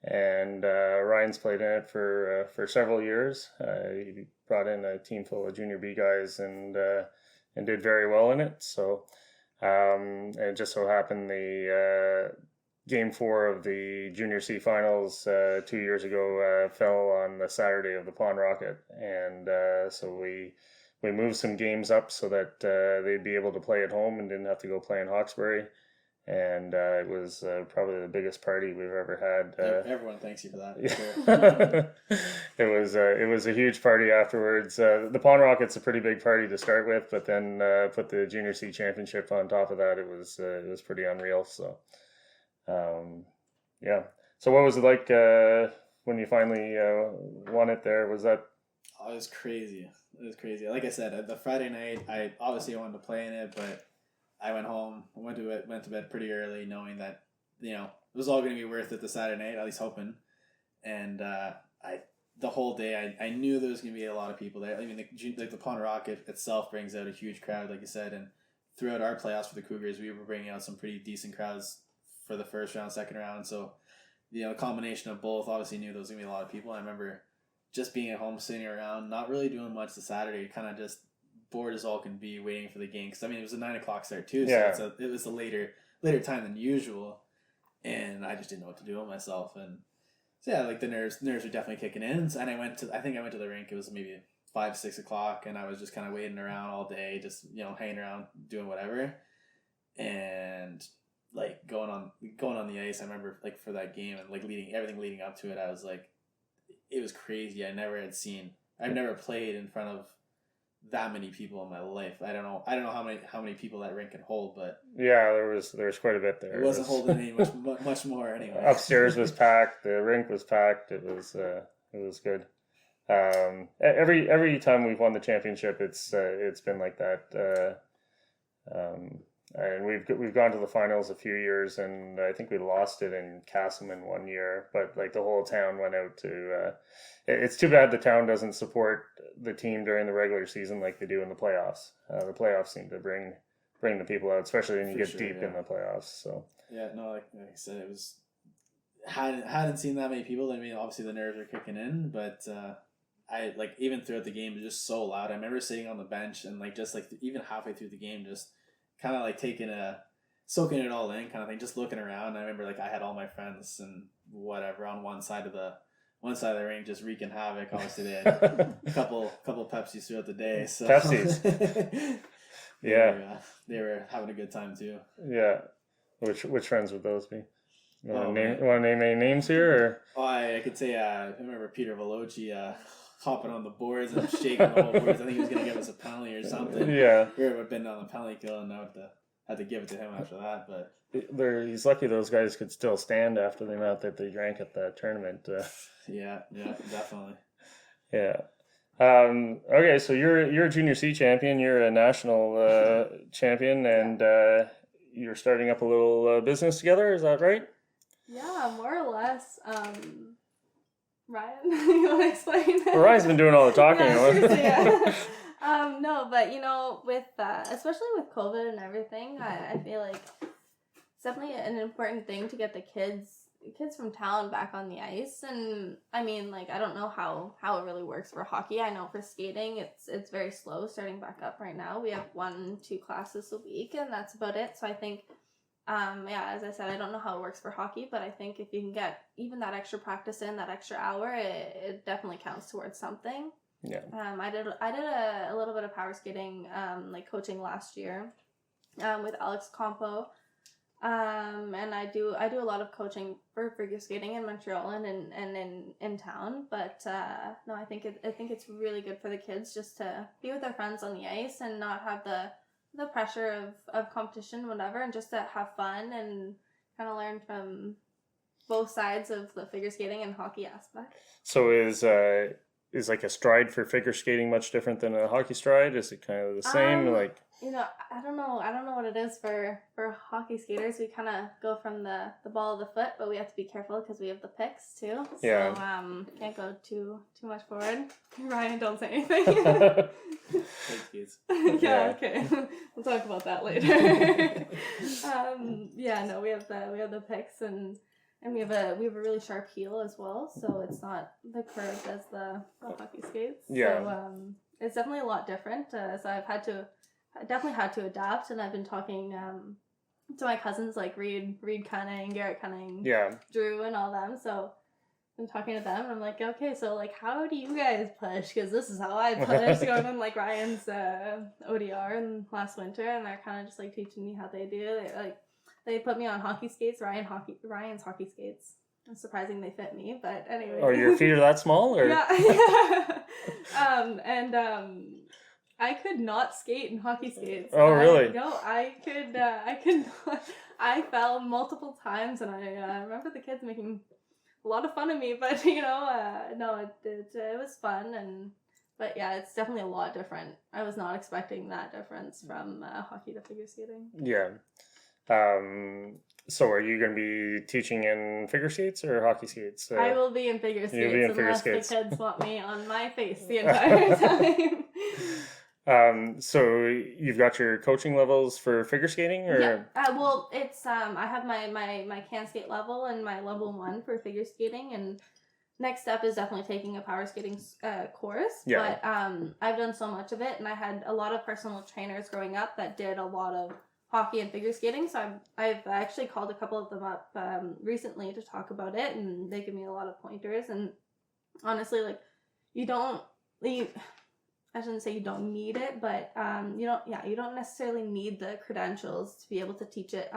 And Ryan's played in it for several years. He brought in a team full of junior B guys and did very well in it. So it just so happened the... Game 4 of the Junior C Finals 2 years ago fell on the Saturday of the Pond Rocket, and so we we moved some games up so that they'd be able to play at home and didn't have to go play in Hawkesbury. And it was probably the biggest party we've ever had. Everyone thanks you for that. Sure. It was a huge party afterwards. The Pond Rocket's a pretty big party to start with, but then put the Junior C Championship on top of that. It was pretty unreal. So, yeah. So what was it like when you finally won it there? Was that? Oh, it was crazy. It was crazy. Like I said, the Friday night, I obviously wanted to play in it, but I went home, went to bed pretty early, knowing that it was all going to be worth it the Saturday night, at least hoping. And the whole day, I knew there was going to be a lot of people there. I mean, the Pond Rocket itself brings out a huge crowd, like you said, and throughout our playoffs for the Cougars, we were bringing out some pretty decent crowds for the first round, second round. So, the combination of both, obviously knew there was going to be a lot of people. I remember just being at home, sitting around, not really doing much the Saturday, kind of just bored as all can be, waiting for the game. Because, I mean, it was a 9 o'clock start, too, so it was a later time than usual. And I just didn't know what to do with myself. And so, yeah, like, the nerves were definitely kicking in. And I think I went to the rink, it was maybe 5, 6 o'clock, and I was just kind of waiting around all day, just, hanging around, doing whatever. And, like, going on the ice, I remember, like, for that game, and, like, everything leading up to it, I was, like, it was crazy. I've never played in front of that many people in my life. I don't know how many people that rink can hold, but yeah, there was quite a bit there. It wasn't holding any much more anyway. Upstairs was packed. The rink was packed. It was good. Every time we've won the championship, it's been like that. And we've gone to the finals a few years, and I think we lost it in Castleman one year. But like the whole town went out to. It's too bad the town doesn't support the team during the regular season like they do in the playoffs. The playoffs seem to bring the people out, especially when you get deep in the playoffs. So yeah, no, like I said, it was hadn't seen that many people. I mean, obviously the nerves are kicking in, but I like even throughout the game, it was just so loud. I remember sitting on the bench and like just like even halfway through the game, just kind of like soaking it all in kind of thing, just looking around. I remember like I had all my friends and whatever on one side of the ring just wreaking havoc. Obviously they had a couple Pepsis throughout the day. So Pepsis. Yeah. They were having a good time too. Yeah. Which friends would those be? You want to name any names here? Or? Oh, I could say I remember Peter Veloci hopping on the boards and shaking the whole boards. I think he was going to give us a penalty or something. Yeah. We would have been on the penalty kill, and I would have to give it to him after that. But he's lucky those guys could still stand after the amount that they drank at that tournament. Yeah, definitely. Yeah. Okay, so you're a Junior C champion. You're a national champion, and you're starting up a little business together. Is that right? Yeah, more or less. Ryan, you want to explain? Well, Ryan's been doing all the talking. Yeah. No, but with especially with COVID and everything, I feel like it's definitely an important thing to get the kids from town back on the ice. And I mean, like, I don't know how it really works for hockey. I know for skating, it's very slow starting back up right now. We have 1-2 classes a week, and that's about it. So I think, as I said, I don't know how it works for hockey, but I think if you can get even that extra practice in, that extra hour, it definitely counts towards something. Yeah. I did a little bit of power skating, like coaching last year, with Alex Campo. And I do a lot of coaching for figure skating in Montreal and in town. But no, I think it's really good for the kids just to be with their friends on the ice and not have the pressure of competition, whatever, and just to have fun and kind of learn from both sides of the figure skating and hockey aspect. So is like a stride for figure skating much different than a hockey stride? Is it kind of the same? I don't know what it is for hockey skaters. We kind of go from the ball of the foot, but we have to be careful because we have the picks too. Yeah. So can't go too much forward. Ryan, don't say anything. Yeah, okay. We'll talk about that later. We have the picks and we have a really sharp heel as well, so it's not the curved as the hockey skates. Yeah. So it's definitely a lot different. So I definitely had to adapt, and I've been talking to my cousins like Reed Cunning, Garrett Cunning, yeah, Drew, and all them. So and talking to them, and I'm like, okay, so like, how do you guys push? Because this is how I push. Going on like Ryan's ODR in last winter, and they're kind of just like teaching me how they do. They put me on hockey skates, Ryan's hockey skates. It's surprising they fit me, but anyway. Oh, your feet are that small, or? Yeah. I could not skate in hockey skates. Oh, really? I could not. I fell multiple times, and I remember the kids making a lot of fun of me, but no, it was fun, but yeah, it's definitely a lot different. I was not expecting that difference from hockey to figure skating. Yeah. So are you going to be teaching in figure skates or hockey skates? I will be in figure skates unless the kids want me on my face the entire time. So you've got your coaching levels for figure skating, or? Yeah. Well, it's I have my can skate level and my level 1 for figure skating, and next step is definitely taking a power skating course. Yeah. But I've done so much of it, and I had a lot of personal trainers growing up that did a lot of hockey and figure skating. So I've actually called a couple of them up recently to talk about it, and they give me a lot of pointers. And honestly, like I shouldn't say you don't need it, but you don't necessarily need the credentials to be able to teach it.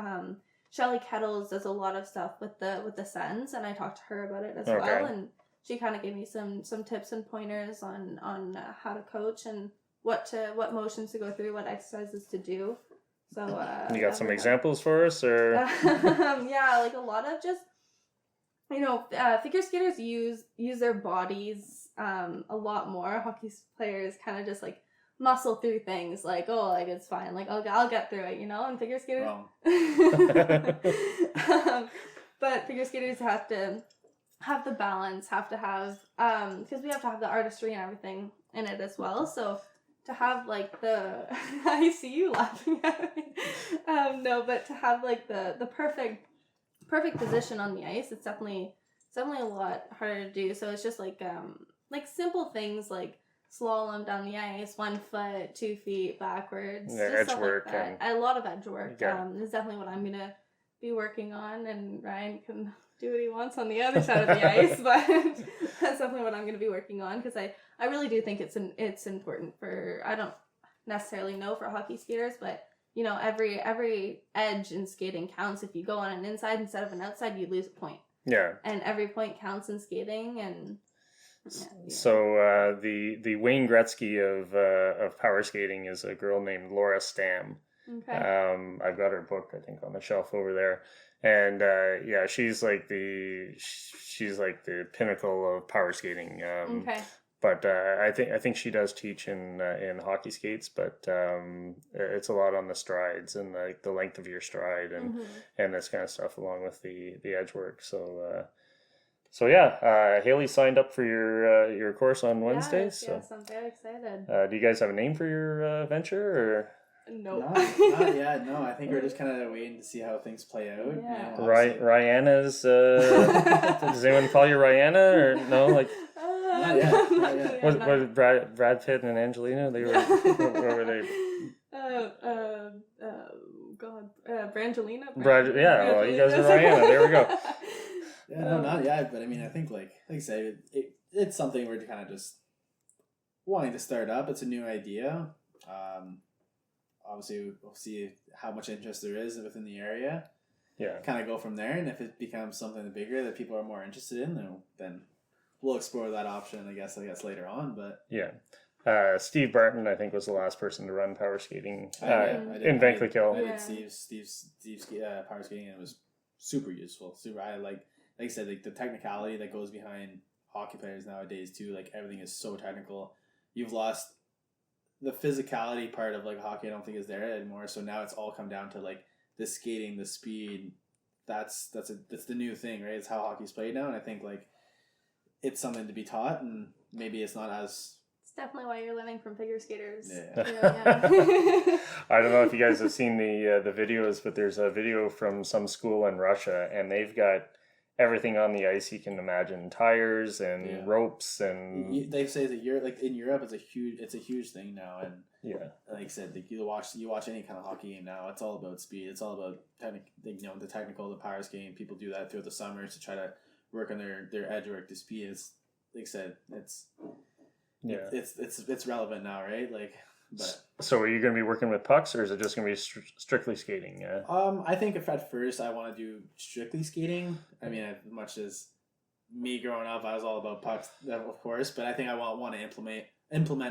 Shelly Kettles does a lot of stuff with the Sens, and I talked to her about it as well, and she kind of gave me some tips and pointers on how to coach and what motions to go through, what exercises to do. So you got some examples for us, or? Yeah, like a lot of just figure skaters use their bodies a lot more. Hockey players kind of just like muscle through things, like it's fine, like I'll get through it, and figure skaters. But figure skaters have to have the balance, have to have because we have to have the artistry and everything in it as well. So to have like the I see you laughing at me. No, but to have like the perfect position on the ice, it's definitely a lot harder to do. So it's just like simple things like slalom down the ice, 1 foot, 2 feet backwards. Yeah, just edge work. Like a lot of edge work. Yeah. Is definitely what I'm gonna be working on, and Ryan can do what he wants on the other side of the ice, but that's definitely what I'm gonna be working on, because I really do think it's important for, I don't necessarily know for hockey skaters, but every edge in skating counts. If you go on an inside instead of an outside, you lose a point. Yeah. And every point counts in skating, and so the Wayne Gretzky of power skating is a girl named Laura Stam. Okay. I've got her book, I think, on the shelf over there, and she's like the pinnacle of power skating. Okay. But I think she does teach in hockey skates, but it's a lot on the strides and the length of your stride and this kind of stuff, along with the edge work. So Haley signed up for your course on Wednesdays. Yes, I'm very excited. Do you guys have a name for your venture, or? Nope. Not yet. No, I think we're just kind of waiting to see how things play out. Yeah. Rihanna's. Does anyone call you Rihanna, or no? Like. Not yet. What Brad Pitt and Angelina? They were. What were they? Brangelina. Yeah. Well, you guys are Rihanna. There we go. Yeah, no, not yet. But I mean, I think like I say, it's something we're kind of just wanting to start up. It's a new idea. Obviously, we'll see how much interest there is within the area. Yeah. Kind of go from there, and if it becomes something bigger that people are more interested in, then we'll explore that option. I guess later on. But yeah. Steve Barton, I think, was the last person to run power skating in Vankleek Hill. I did Steve's power skating, and it was super useful. Like I said, like the technicality that goes behind hockey players nowadays too. Like everything is so technical. You've lost the physicality part of like hockey. I don't think is there anymore. So now it's all come down to like the skating, the speed. That's the new thing, right? It's how hockey's played now, and I think like it's something to be taught, and maybe it's not as. It's definitely why you're learning from figure skaters. Yeah. I don't know if you guys have seen the videos, but there's a video from some school in Russia, and they've got everything on the ice you can imagine: tires and ropes, and they say that in Europe it's a huge thing now, and like I said, like you watch any kind of hockey game now, it's all about speed. It's all about the technical, the power skating. People do that throughout the summers to try to work on their edge work to speed. It's like I said, it's relevant now, right? Like, but so are you going to be working with pucks, or is it just going to be strictly skating? Yeah. I think if at first I want to do strictly skating, I mean, as much as me growing up, I was all about pucks, of course, but I think I want to implement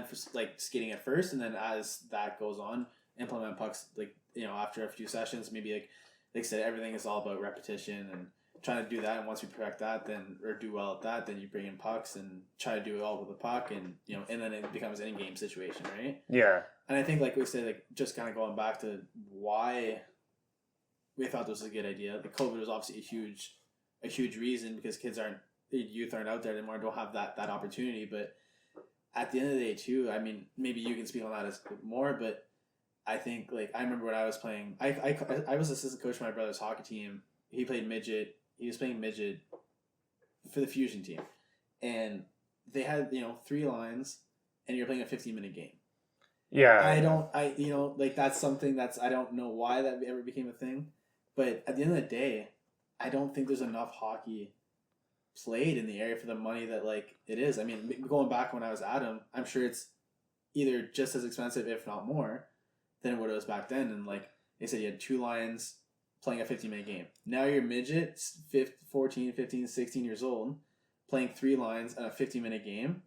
for like skating at first, and then as that goes on, implement pucks, like, you know, after a few sessions, maybe like I said, everything is all about repetition and trying to do that. And once you perfect that, then, or do well at that, then you bring in pucks and try to do it all with the puck, and, you know, and then it becomes an in-game situation, right? Yeah. And I think, like we said, like, just kind of going back to why we thought this was a good idea. The COVID was obviously a huge reason, because youth aren't out there anymore, don't have that opportunity. But at the end of the day too, I mean, maybe you can speak on that as more, but I think, like, I remember when I was playing, I was assistant coach for my brother's hockey team. He played midget. He was playing midget for the Fusion team, and they had, you know, 3 lines, and you're playing a 15-minute game. Yeah. Like, that's something that's, I don't know why that ever became a thing, but at the end of the day, I don't think there's enough hockey played in the area for the money that, like, it is. I mean, going back when I was at him, I'm sure it's either just as expensive, if not more, than what it was back then. And, like they said, you had 2 lines playing a 15-minute game. Now you're midget, 14, 15, 16 years old, playing 3 lines on a 15-minute game.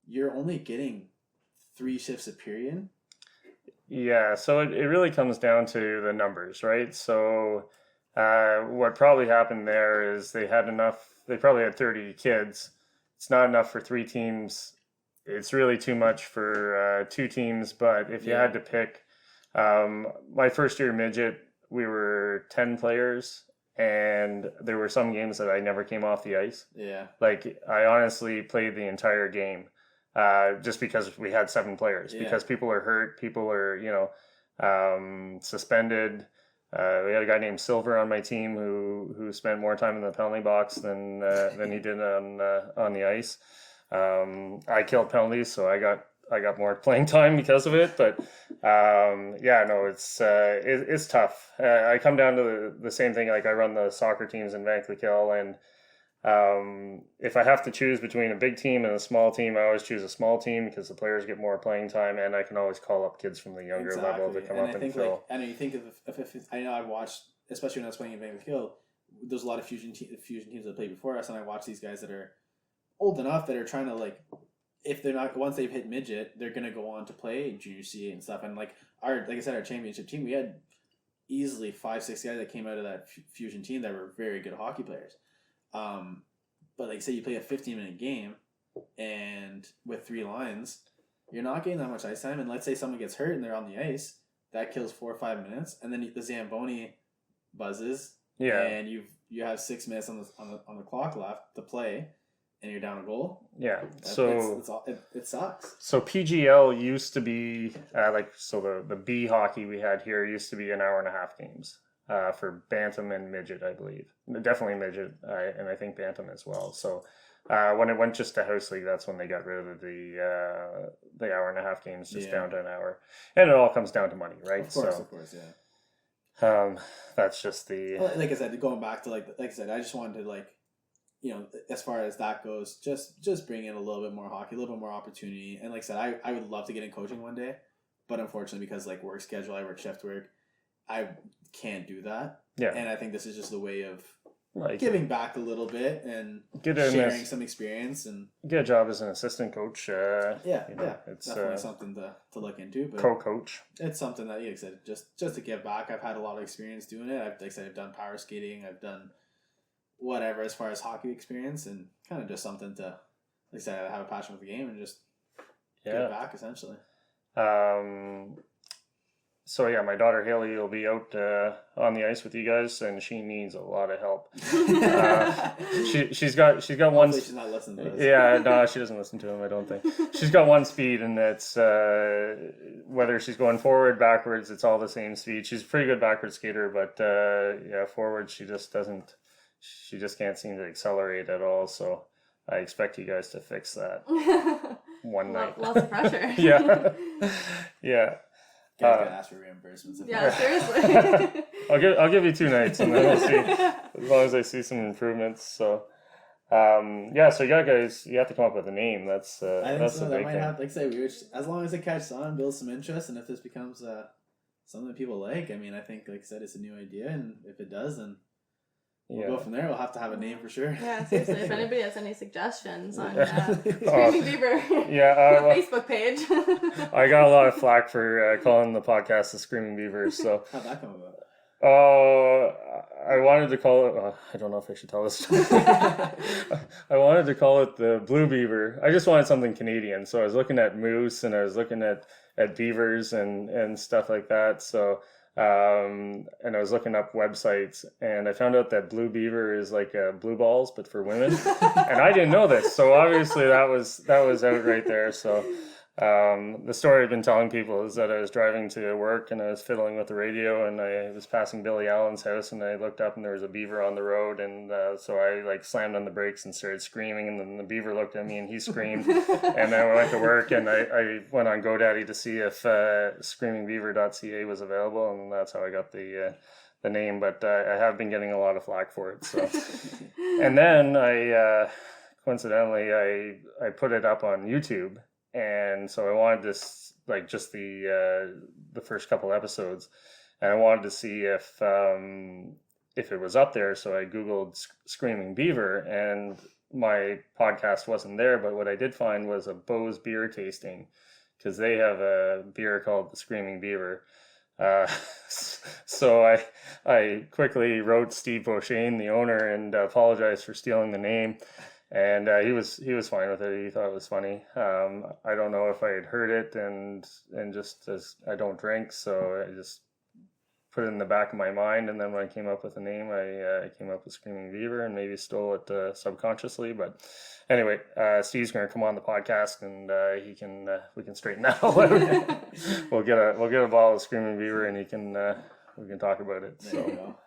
You're only getting 3 shifts a period. Yeah, so it really comes down to the numbers, right? So what probably happened there is they probably had 30 kids. It's not enough for 3 teams. It's really too much for 2 teams, but if you had to pick, my first year midget, we were 10 players, and there were some games that I never came off the ice. Yeah. Like, I honestly played the entire game, just because we had 7 players, because people are hurt, people are, you know, suspended. We had a guy named Silver on my team who spent more time in the penalty box than he did on the ice. I killed penalties, so I got more playing time because of it. But it's tough. I come down to the same thing. Like, I run the soccer teams in Vankleek Hill, and if I have to choose between a big team and a small team, I always choose a small team, because the players get more playing time, and I can always call up kids from the younger level to come up and fill. Like, I know you think if I know I've watched, especially when I was playing in Vankleek Hill, there's a lot of fusion teams that played before us, and I watch these guys that are old enough that are trying to, like, if they're not, once they've hit midget, they're gonna go on to play junior CA and stuff. And like I said, our championship team, we had easily 5-6 guys that came out of that fusion team that were very good hockey players. But like, say you play a 15-minute game, and with 3 lines, you're not getting that much ice time. And let's say someone gets hurt and they're on the ice, that kills 4 or 5 minutes, and then the Zamboni buzzes, and you have 6 minutes on the clock left to play, and you're down a goal. Yeah, it sucks. So PGL used to be the B hockey we had here used to be an hour and a half games for bantam and midget, I believe. Definitely midget, and I think bantam as well. So when it went just to house league, that's when they got rid of the hour and a half games down to an hour, and it all comes down to money, right? Of course, yeah. That's just the. Like I said, going back to like I said, I just wanted to, like, you know, as far as that goes, just bring in a little bit more hockey, a little bit more opportunity. And like I said, I would love to get in coaching one day, but unfortunately, because like work schedule, I work shift work, I can't do that. Yeah. And I think this is just the way of giving back a little bit and sharing some experience and get a job as an assistant coach. It's definitely something to look into. But co-coach. It's something that, like I said, just to give back. I've had a lot of experience doing it. I've done power skating. I've done whatever as far as hockey experience, and kind of just something to, like I said, I have a passion for the game and just give back essentially. So yeah, my daughter Haley will be out on the ice with you guys, and she needs a lot of help. She's got one. Hopefully she's not listening to this. Yeah, no, she doesn't listen to him, I don't think. She's got one speed, and it's whether she's going forward, backwards, it's all the same speed. She's a pretty good backward skater, but forward she just doesn't. She just can't seem to accelerate at all. So I expect you guys to fix that one night. Lots of pressure. Yeah. Gotta ask for reimbursements. Yeah, seriously. I'll give you 2 nights, and then we'll see, as long as I see some improvements. So, So you guys, you have to come up with a name. That's I think so. a That big might thing. have, like I say, as long as it catches on, builds some interest, and if this becomes something that people like, I mean, I think, like I said, it's a new idea, and if it does, then we'll go from there. We'll have to have a name for sure. Yeah, seriously. If anybody has any suggestions on Screaming Beaver Facebook page. I got a lot of flack for calling the podcast the Screaming Beavers. So how'd that come about? I wanted to call it. I don't know if I should tell this. I wanted to call it the Blue Beaver. I just wanted something Canadian. So I was looking at moose and I was looking at beavers and stuff like that. So. And I was looking up websites and I found out that Blue Beaver is like blue balls, but for women. And I didn't know this. So obviously that was out right there. So, the story I've been telling people is that I was driving to work and I was fiddling with the radio and I was passing Billy Allen's house and I looked up and there was a beaver on the road and so I like slammed on the brakes and started screaming and then the beaver looked at me and he screamed and then I went to work and I went on GoDaddy to see if screamingbeaver.ca was available and that's how I got the name, but I have been getting a lot of flack for it. So, and then I coincidentally I put it up on YouTube. And so I wanted this, like just the first couple episodes, and I wanted to see if it was up there. So I Googled Screaming Beaver, and my podcast wasn't there. But what I did find was a Bose beer tasting, because they have a beer called the Screaming Beaver. So I quickly wrote Steve Beauchesne, the owner, and apologized for stealing the name. And he was fine with it. He thought it was funny. I don't know if I had heard it, and just as I don't drink, so I just put it in the back of my mind. And then when I came up with a name, I came up with Screaming Beaver, and maybe stole it subconsciously. But anyway, Steve's going to come on the podcast, and we can straighten that all out. we'll get a bottle of Screaming Beaver, and we can talk about it. There you go.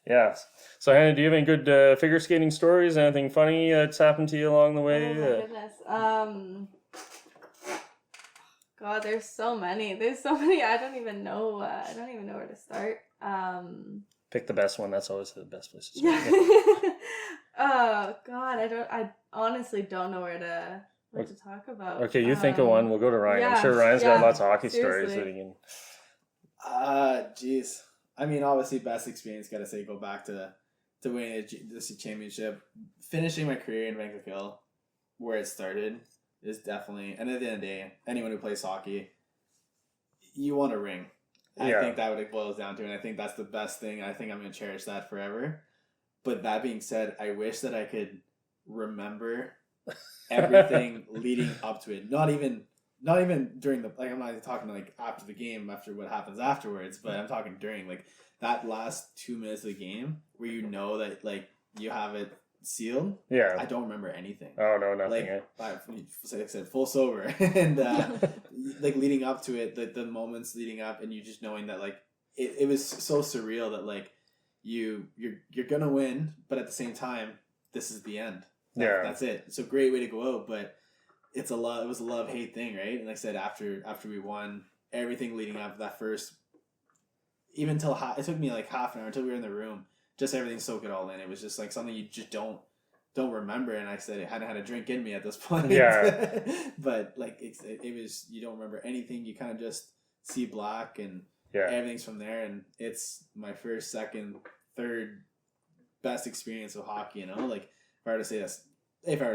Yeah. So, Hannah, do you have any good figure skating stories? Anything funny that's happened to you along the way? Oh my goodness. God, there's so many. I don't even know where to start. Pick the best one. That's always the best place to Yeah. start. Oh God, I honestly don't know what to talk about. Okay, you think of one. We'll go to Ryan. Yeah, I'm sure Ryan's got lots of hockey seriously. stories that he can. Geez. I mean, obviously, best experience. Got to say, go back to winning the championship, finishing my career in Vankleek Hill, where it started, is definitely. And at the end of the day, anyone who plays hockey, you want a ring. I think that what it boils down to, and I think that's the best thing. I think I'm gonna cherish that forever. But that being said, I wish that I could remember everything leading up to it. Not even during the, like, I'm not even talking like after the game, after what happens afterwards, but I'm talking during, like, that last 2 minutes of the game where you know that, like, you have it sealed. Yeah. I don't remember anything. Oh, no, nothing. Like I said, full sober. And, like, leading up to it, the moments leading up, and you just knowing that, like, it was so surreal that, like, you're gonna win, but at the same time, this is the end. That's it. It's a great way to go out, but it was a love-hate thing, right? And like I said, after we won, everything leading up to that first, even till it took me like half an hour until we were in the room, just everything soak it all in. It was just like something you just don't remember. And I said, I hadn't had a drink in me at this point. Yeah. But like it was, you don't remember anything. You kind of just see black, and everything's from there. And it's my first, second, third best experience of hockey. You know, like if I were to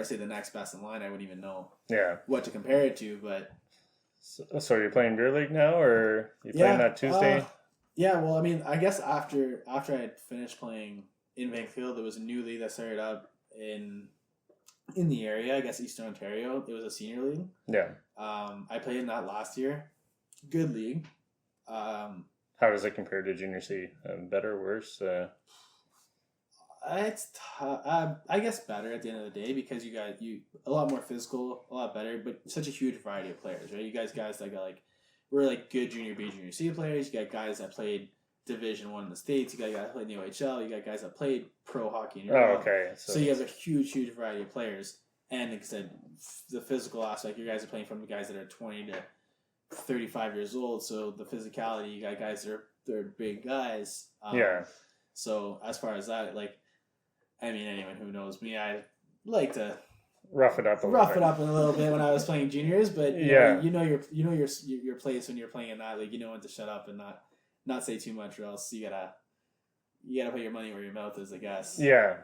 say the next best in line, I wouldn't even know what to compare it to. But so you're playing beer league now, or you playing that Tuesday? Well, I mean, I guess after I had finished playing in Vancouver, there was a new league that started up in the area. I guess Eastern Ontario. It was a senior league. Yeah. I played in that last year. Good league. How does it compare to junior C? Better, worse? It's I guess better at the end of the day, because you a lot more physical, a lot better, but such a huge variety of players, right? You guys that got we're like good junior B, junior C players. You got guys that played Division 1 in the States. You got guys that played in the OHL. You got guys that played pro hockey in Europe. Oh, okay. So you have a huge variety of players, and like I said, the physical aspect. You guys are playing from the guys that are 20 to 35 years old. So the physicality, you got guys that they're big guys. So as far as that, like. I mean, anyone who knows me, I like to rough it up a little bit when I was playing juniors, but you know your place when you're playing in that league. You know when to shut up and not say too much, or else you gotta put your money where your mouth is, I guess. Yeah.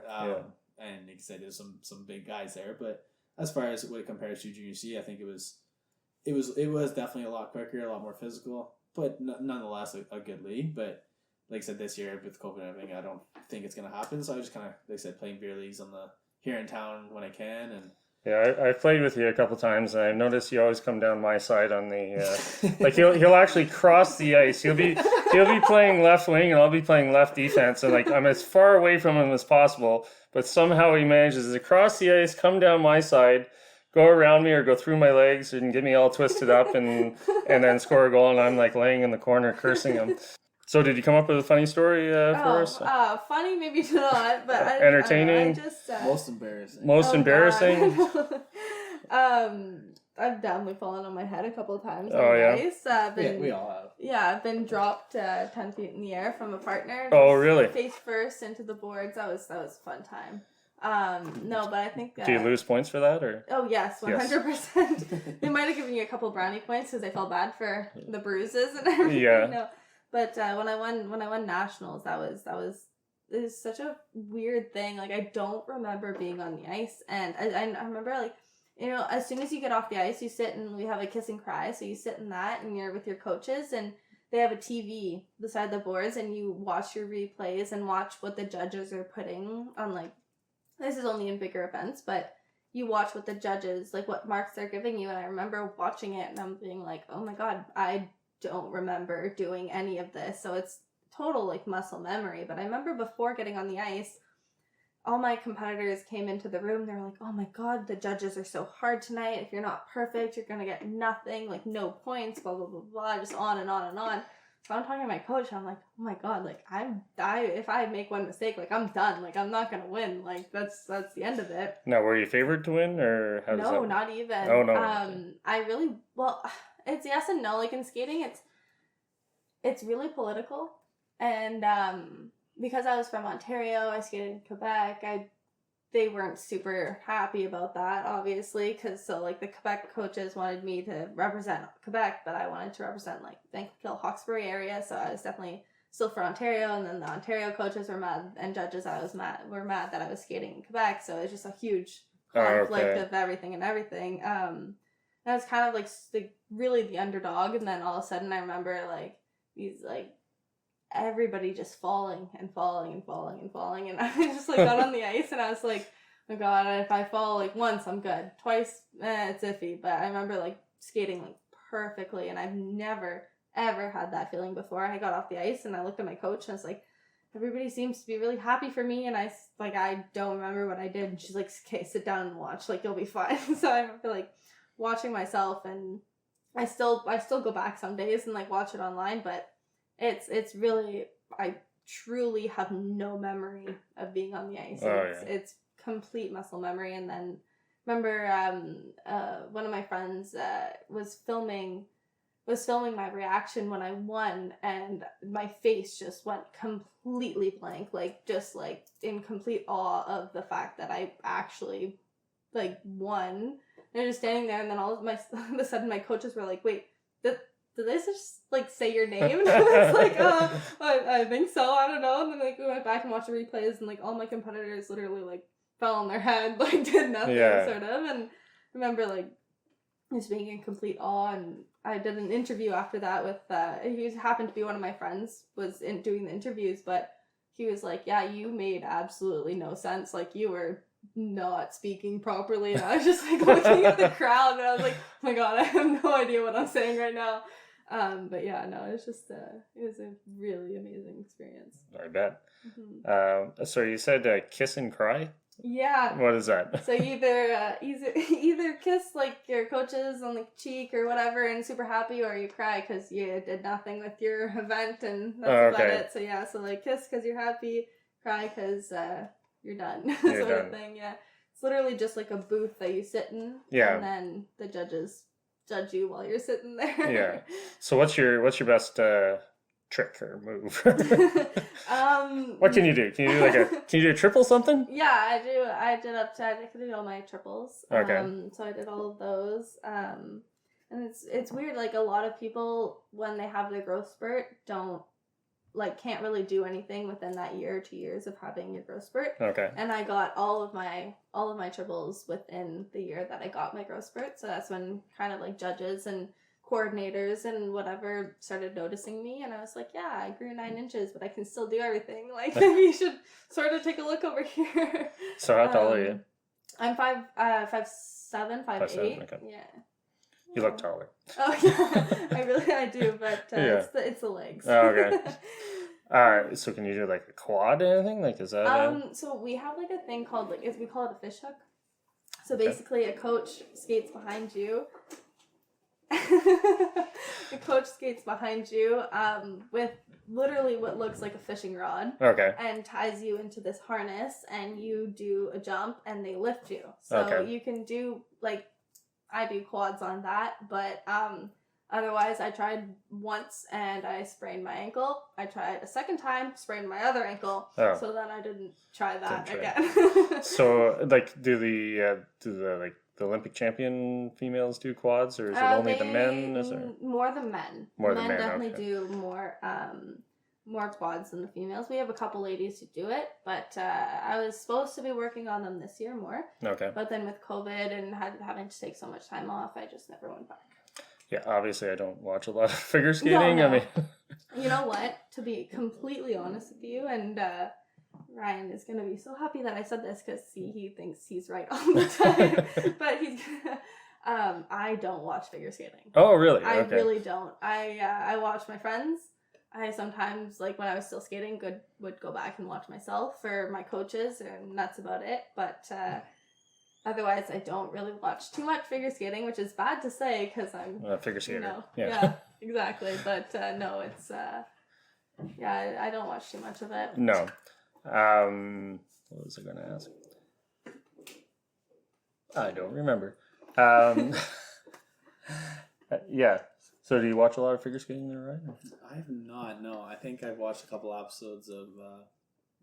And like I said, there's some big guys there, but as far as what it compares to junior C, I think it was definitely a lot quicker, a lot more physical, but nonetheless a good league. But like I said, this year with COVID and everything, I don't think it's gonna happen. So I just kind of, like I said, playing beer leagues here in town when I can. And yeah, I've played with you a couple times, and I've noticed you always come down my side on the like he'll actually cross the ice. He'll be playing left wing, and I'll be playing left defense, and like I'm as far away from him as possible, but somehow he manages to cross the ice, come down my side, go around me or go through my legs and get me all twisted up, and then score a goal, and I'm like laying in the corner cursing him. So did you come up with a funny story for us? Funny, maybe not, but entertaining. I just most embarrassing. Most embarrassing. I've definitely fallen on my head a couple of times. Oh yeah. We all have. Yeah, I've been dropped 10 feet in the air from a partner. Oh really? Face first into the boards. That was a fun time. No, but I think. Do you lose points for that, or? Oh yes, 100%. They might have given you a couple brownie points because I felt bad for the bruises and everything. Yeah. No. But when I won nationals, it was such a weird thing. Like I don't remember being on the ice, and I remember like, you know, as soon as you get off the ice, you sit and we have a kiss and cry. So you sit in that, and you're with your coaches, and they have a TV beside the boards, and you watch your replays and watch what the judges are putting on. Like this is only in bigger events, but you watch what the judges, like what marks they're giving you. And I remember watching it, and I'm being like, oh my god, I don't remember doing any of this. So it's total like muscle memory. But I remember before getting on the ice, all my competitors came into the room. They were like, oh my god, the judges are so hard tonight. If you're not perfect, you're gonna get nothing, like no points, blah blah blah blah, just on and on and on. So I'm talking to my coach, and I'm like, oh my god, like if I make one mistake, like I'm done, like I'm not gonna win, like that's the end of it. Now, were you favored to win, or how does that... not even. Oh no. I really, well, it's yes and no. Like in skating, it's really political, and because I was from Ontario, I skated in Quebec. They weren't super happy about that, obviously, because like the Quebec coaches wanted me to represent Quebec, but I wanted to represent like Vankleek Hill Hawkesbury area, so I was definitely still for Ontario. And then the Ontario coaches were mad, and judges were mad that I was skating in Quebec. So it was just a huge conflict of everything and everything. And I was kind of like really the underdog, and then all of a sudden I remember like these like everybody just falling and falling and falling and falling, and I just like got on the ice, and I was like, oh my god, if I fall like once I'm good, twice it's iffy. But I remember like skating like perfectly, and I've never ever had that feeling before. I got off the ice, and I looked at my coach, and I was like, everybody seems to be really happy for me, and I don't remember what I did. And she's like, okay, sit down and watch, like you'll be fine. So I remember like watching myself, and I still go back some days and like watch it online, but it's really, I truly have no memory of being on the ice. It's complete muscle memory. And then remember one of my friends was filming my reaction when I won, and my face just went completely blank, like just like in complete awe of the fact that I actually like won. And just standing there, and then all of a sudden my coaches were like, wait, did they just like say your name? And I was like, I think so, I don't know. And then like we went back and watched the replays, and like all my competitors literally like fell on their head, like did nothing, sort of. And I remember like just being in complete awe. And I did an interview after that with he happened to be one of my friends, was doing the interviews, but he was like, yeah, you made absolutely no sense, like you were not speaking properly. And I was just like looking at the crowd, and I was like, oh my god, I have no idea what I'm saying right now. But yeah, no, it's just it was a really amazing experience. I bet. Mm-hmm. So you said kiss and cry? Yeah. What is that? So either kiss like your coaches on the cheek or whatever and super happy, or you cry because you did nothing with your event, and that's about it. So yeah, so like kiss because you're happy, cry because you're done, sort of thing. Yeah, it's literally just like a booth that you sit in, and then the judges judge you while you're sitting there. Yeah. So what's your best trick or move? What can you do? Can you do a triple something? Yeah, I do. I could do all my triples. Okay. So I did all of those. And it's weird. Like a lot of people, when they have their growth spurt, can't really do anything within that year or 2 years of having your growth spurt. Okay. And I got all of my triples within the year that I got my growth spurt. So that's when kind of like judges and coordinators and whatever started noticing me, and I was like, yeah, I grew 9 inches, but I can still do everything. Like, maybe you should sort of take a look over here. So how tall are you? I'm 5'7", 5'8". Okay. Yeah. You look taller. Oh yeah, I do, but it's the legs. Oh, okay. Alright, so can you do like a quad or anything? Like, is that so we have like a thing called we call it a fish hook. So basically a coach skates behind you. The coach skates behind you with literally what looks like a fishing rod. Okay. And ties you into this harness, and you do a jump, and they lift you. So you can do, like, I do quads on that, but otherwise I tried once and I sprained my ankle. I tried a second time, sprained my other ankle. Oh. So then I didn't try that again. So, like, do the Olympic champion females do quads, or is it only the men? More the men. Men definitely do more quads than the females. We have a couple ladies who do it, but I was supposed to be working on them this year more. Okay. But then with COVID and having to take so much time off, I just never went back. Yeah, obviously I don't watch a lot of figure skating. No. I mean, you know what? To be completely honest with you, and Ryan is going to be so happy that I said this, because he thinks he's right all the time. But he's I don't watch figure skating. Oh, really? I really don't. I watch my friends. I sometimes, like when I was still skating, would go back and watch myself for my coaches, and that's about it. But otherwise, I don't really watch too much figure skating, which is bad to say because I'm a figure skater. Yeah, exactly. But no, it's I don't watch too much of it. No. What was I going to ask? I don't remember. Yeah. So do you watch a lot of figure skating there, right? I have not, no. I think I've watched a couple episodes of,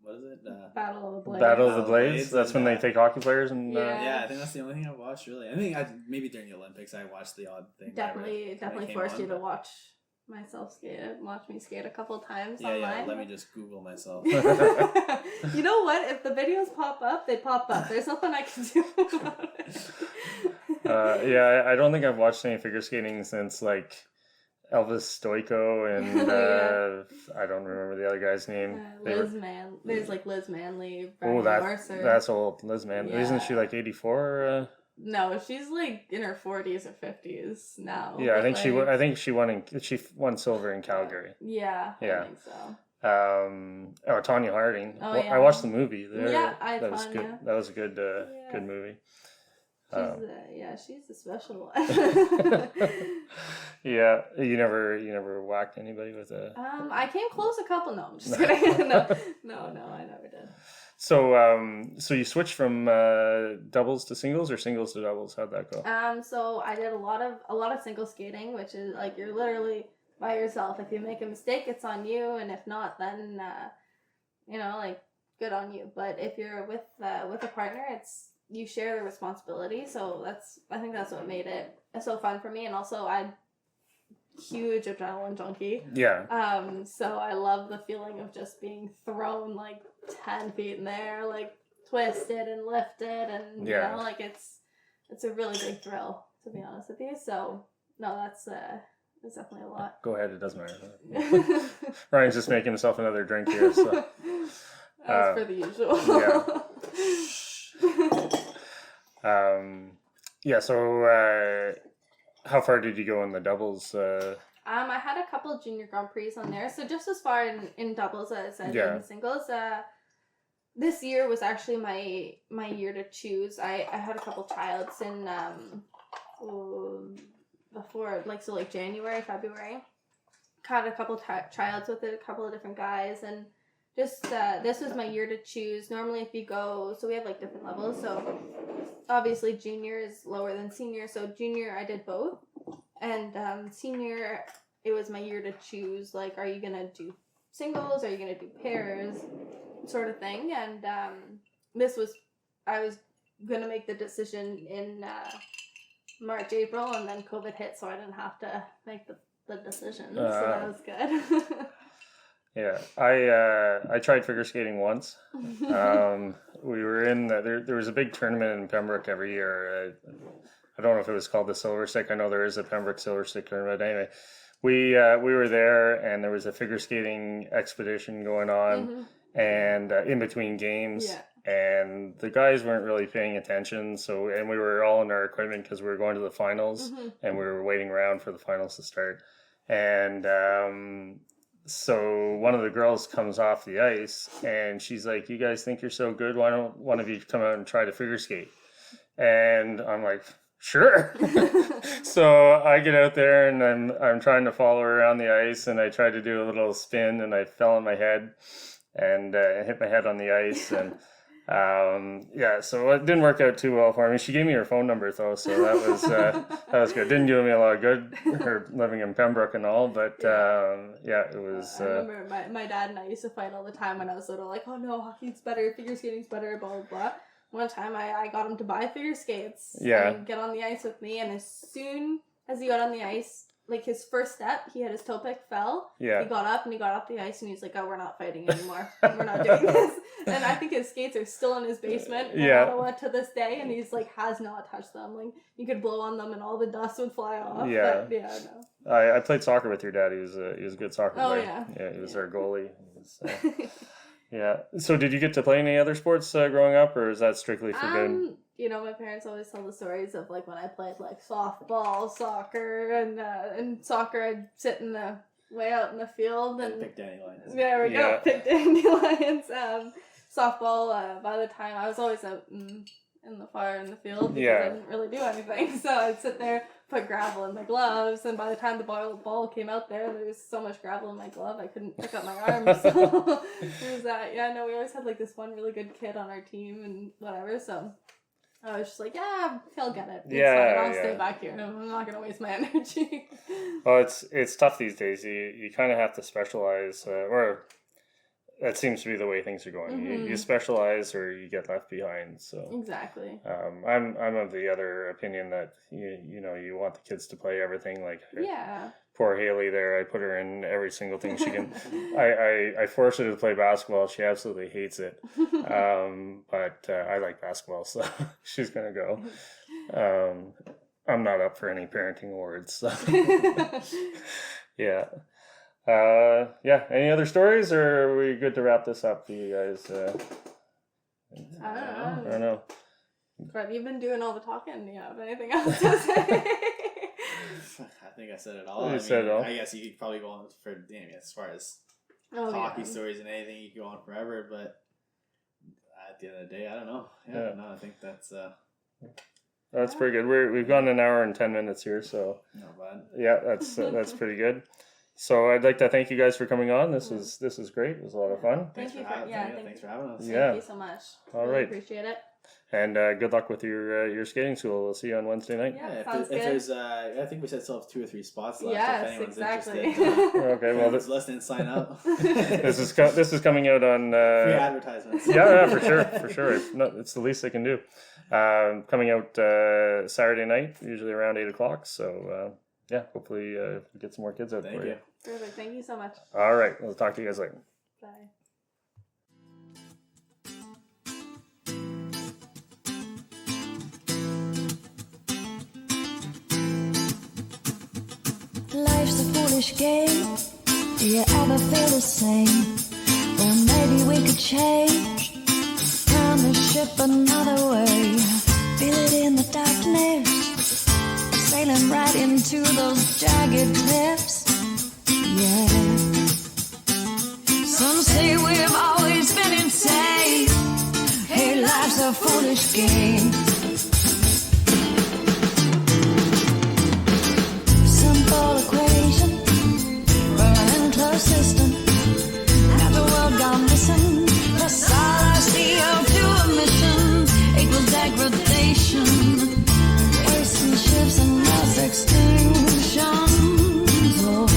what is it? Battle of the Blades. Battle of the Blades? That's when they take hockey players and... Yeah, I think that's the only thing I've watched, really. I think maybe during the Olympics I watched the odd thing. Definitely forced you to watch myself skate. Watch me skate a couple times online. Yeah, let me just Google myself. You know what? If the videos pop up, they pop up. There's nothing I can do about it. I don't think I've watched any figure skating since, like, Elvis Stoico and I don't remember the other guy's name. There's like Liz Manley. That's old. Liz Manley. Yeah. Isn't she like 84? No, she's like in her 40s or 50s now. Yeah, I think she won silver in Calgary. Yeah. I think so. Tonya Harding. Oh, yeah. I watched the movie. That was good. That was a good movie. She's a special one. Yeah, you never whacked anybody with a. I came close a couple. No, I'm just kidding. No, I never did. So you switched from doubles to singles or singles to doubles? How'd that go? So I did a lot of single skating, which is like you're literally by yourself. If you make a mistake, it's on you, and if not, then like good on you. But if you're with a partner, you share the responsibility. So I think that's what made it so fun for me, and also I'm huge adrenaline junkie. Yeah. So I love the feeling of just being thrown like 10 feet in the air, like twisted and lifted, and like it's a really big thrill, to be honest with you. So no, that's definitely a lot. Go ahead, it doesn't matter. Ryan's just making himself another drink here, so that's for the usual. So how far did you go in the doubles? I had a couple junior Grand Prix on there, so just as far in doubles as I did in singles. This year was actually my year to choose. I had a couple tryouts in before, like January, February. Had a couple tryouts with a couple of different guys, and just this was my year to choose. Normally if you go, so we have like different levels, so obviously junior is lower than senior, so junior I did both, and senior it was my year to choose, like, are you going to do singles? Are you going to do pairs? Sort of thing. And I was going to make the decision in March, April, and then COVID hit, so I didn't have to make the decision. So that was good. Yeah, I tried figure skating once. We were in there was a big tournament in Pembroke every year. I don't know if it was called the Silver Stick. I know there is a Pembroke Silver Stick tournament. Anyway, we were there, and there was a figure skating expedition going on, and in between games, and the guys weren't really paying attention. So, and we were all in our equipment because we were going to the finals, and we were waiting around for the finals to start, and so one of the girls comes off the ice and she's like, "You guys think you're so good? Why don't one of you come out and try to figure skate?" And I'm like, "Sure." So I get out there and I'm trying to follow her around the ice, and I tried to do a little spin and I fell on my head and hit my head on the ice, and so it didn't work out too well for me. She gave me her phone number though, so that was good. Didn't do me a lot of good, her living in Pembroke and all, but it was. I remember my dad and I used to fight all the time when I was little, like, "Oh no, hockey's better, figure skating's better, blah blah blah." One time I got him to buy figure skates and get on the ice with me, and as soon as he got on the ice, like his first step, he had his toe pick, fell. Yeah. He got up and he got off the ice and he's like, "Oh, we're not fighting anymore. We're not doing this." And I think his skates are still in his basement in Ottawa to this day, and he's like has not touched them. Like you could blow on them and all the dust would fly off. Yeah. But, no. I played soccer with your dad. He was a good soccer player. Yeah, he was our goalie. Yeah. So did you get to play any other sports growing up, or is that strictly forbidden? My parents always tell the stories of like when I played like softball, soccer, and soccer, I'd sit in the way out in the field and pick dandelions. There we go, pick dandelions. Softball. By the time I was always out in the fire in the field because I didn't really do anything, so I'd sit there, put gravel in my gloves, and by the time the ball came out there was so much gravel in my glove I couldn't pick up my arm. So there's that. We always had like this one really good kid on our team and whatever, so I was just like, he'll get it. I'll stay back here. I'm not gonna waste my energy. Well, it's tough these days. You kind of have to specialize, or that seems to be the way things are going. You specialize or you get left behind. So exactly. I'm of the other opinion that you want the kids to play everything. Like poor Haley there, I put her in every single thing she can. I forced her to play basketball. She absolutely hates it. But I like basketball, so she's gonna go. I'm not up for any parenting awards. So. Yeah. Any other stories, or are we good to wrap this up for you guys? I don't know. But you've been doing all the talking. Do you have anything else to say? I think I said it all. Said it all. I guess you could probably go on for as far as hockey stories and anything. You could go on forever, but at the end of the day, I don't know. No, I think that's. That's pretty good. We've gone an hour and 10 minutes here, so not bad. Yeah, that's pretty good. So I'd like to thank you guys for coming on. This is great. It was a lot of fun. Thanks for having us. Thank you so much. All right. Appreciate it. And good luck with your skating school. We'll see you on Wednesday night. Yeah, if there's I think we still have 2 or 3 spots left. Yes, if anyone's exactly. interested. Okay, well, listen, sign up. This is coming out on free advertisements. Yeah, for sure. It's the least they can do. Coming out Saturday night, usually around 8:00. So hopefully get some more kids out there. Thank you. Perfect. Thank you so much. All right, we'll talk to you guys later. Bye. Life's a foolish game. Do you ever feel the same? Well, maybe we could change. Turn the ship another way. Feel it in the darkness. Sailing right into those jagged cliffs. Yeah. Some say we've always been insane. Hey, life's a foolish game. Simple equation for an enclosed system. Has the world gone missing? The solid sea of two emissions equals degradation. Wasting ships and mass extinction. Oh.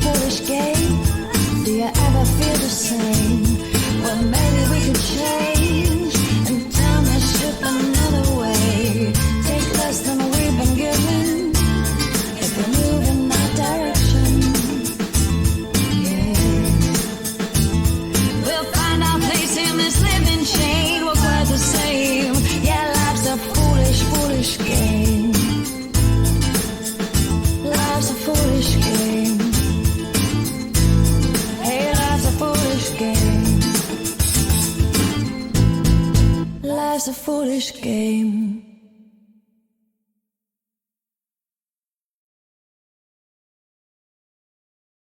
foolish game. Do you ever feel the same? Well, maybe we could change and turn the ship another way. Take less than we've been given if we move in that direction. Yeah. We'll find our place in this living chain. We're quite the same. Yeah, life's a foolish, foolish game. Life's a foolish game. Hey, life's a foolish game. Life's a foolish game.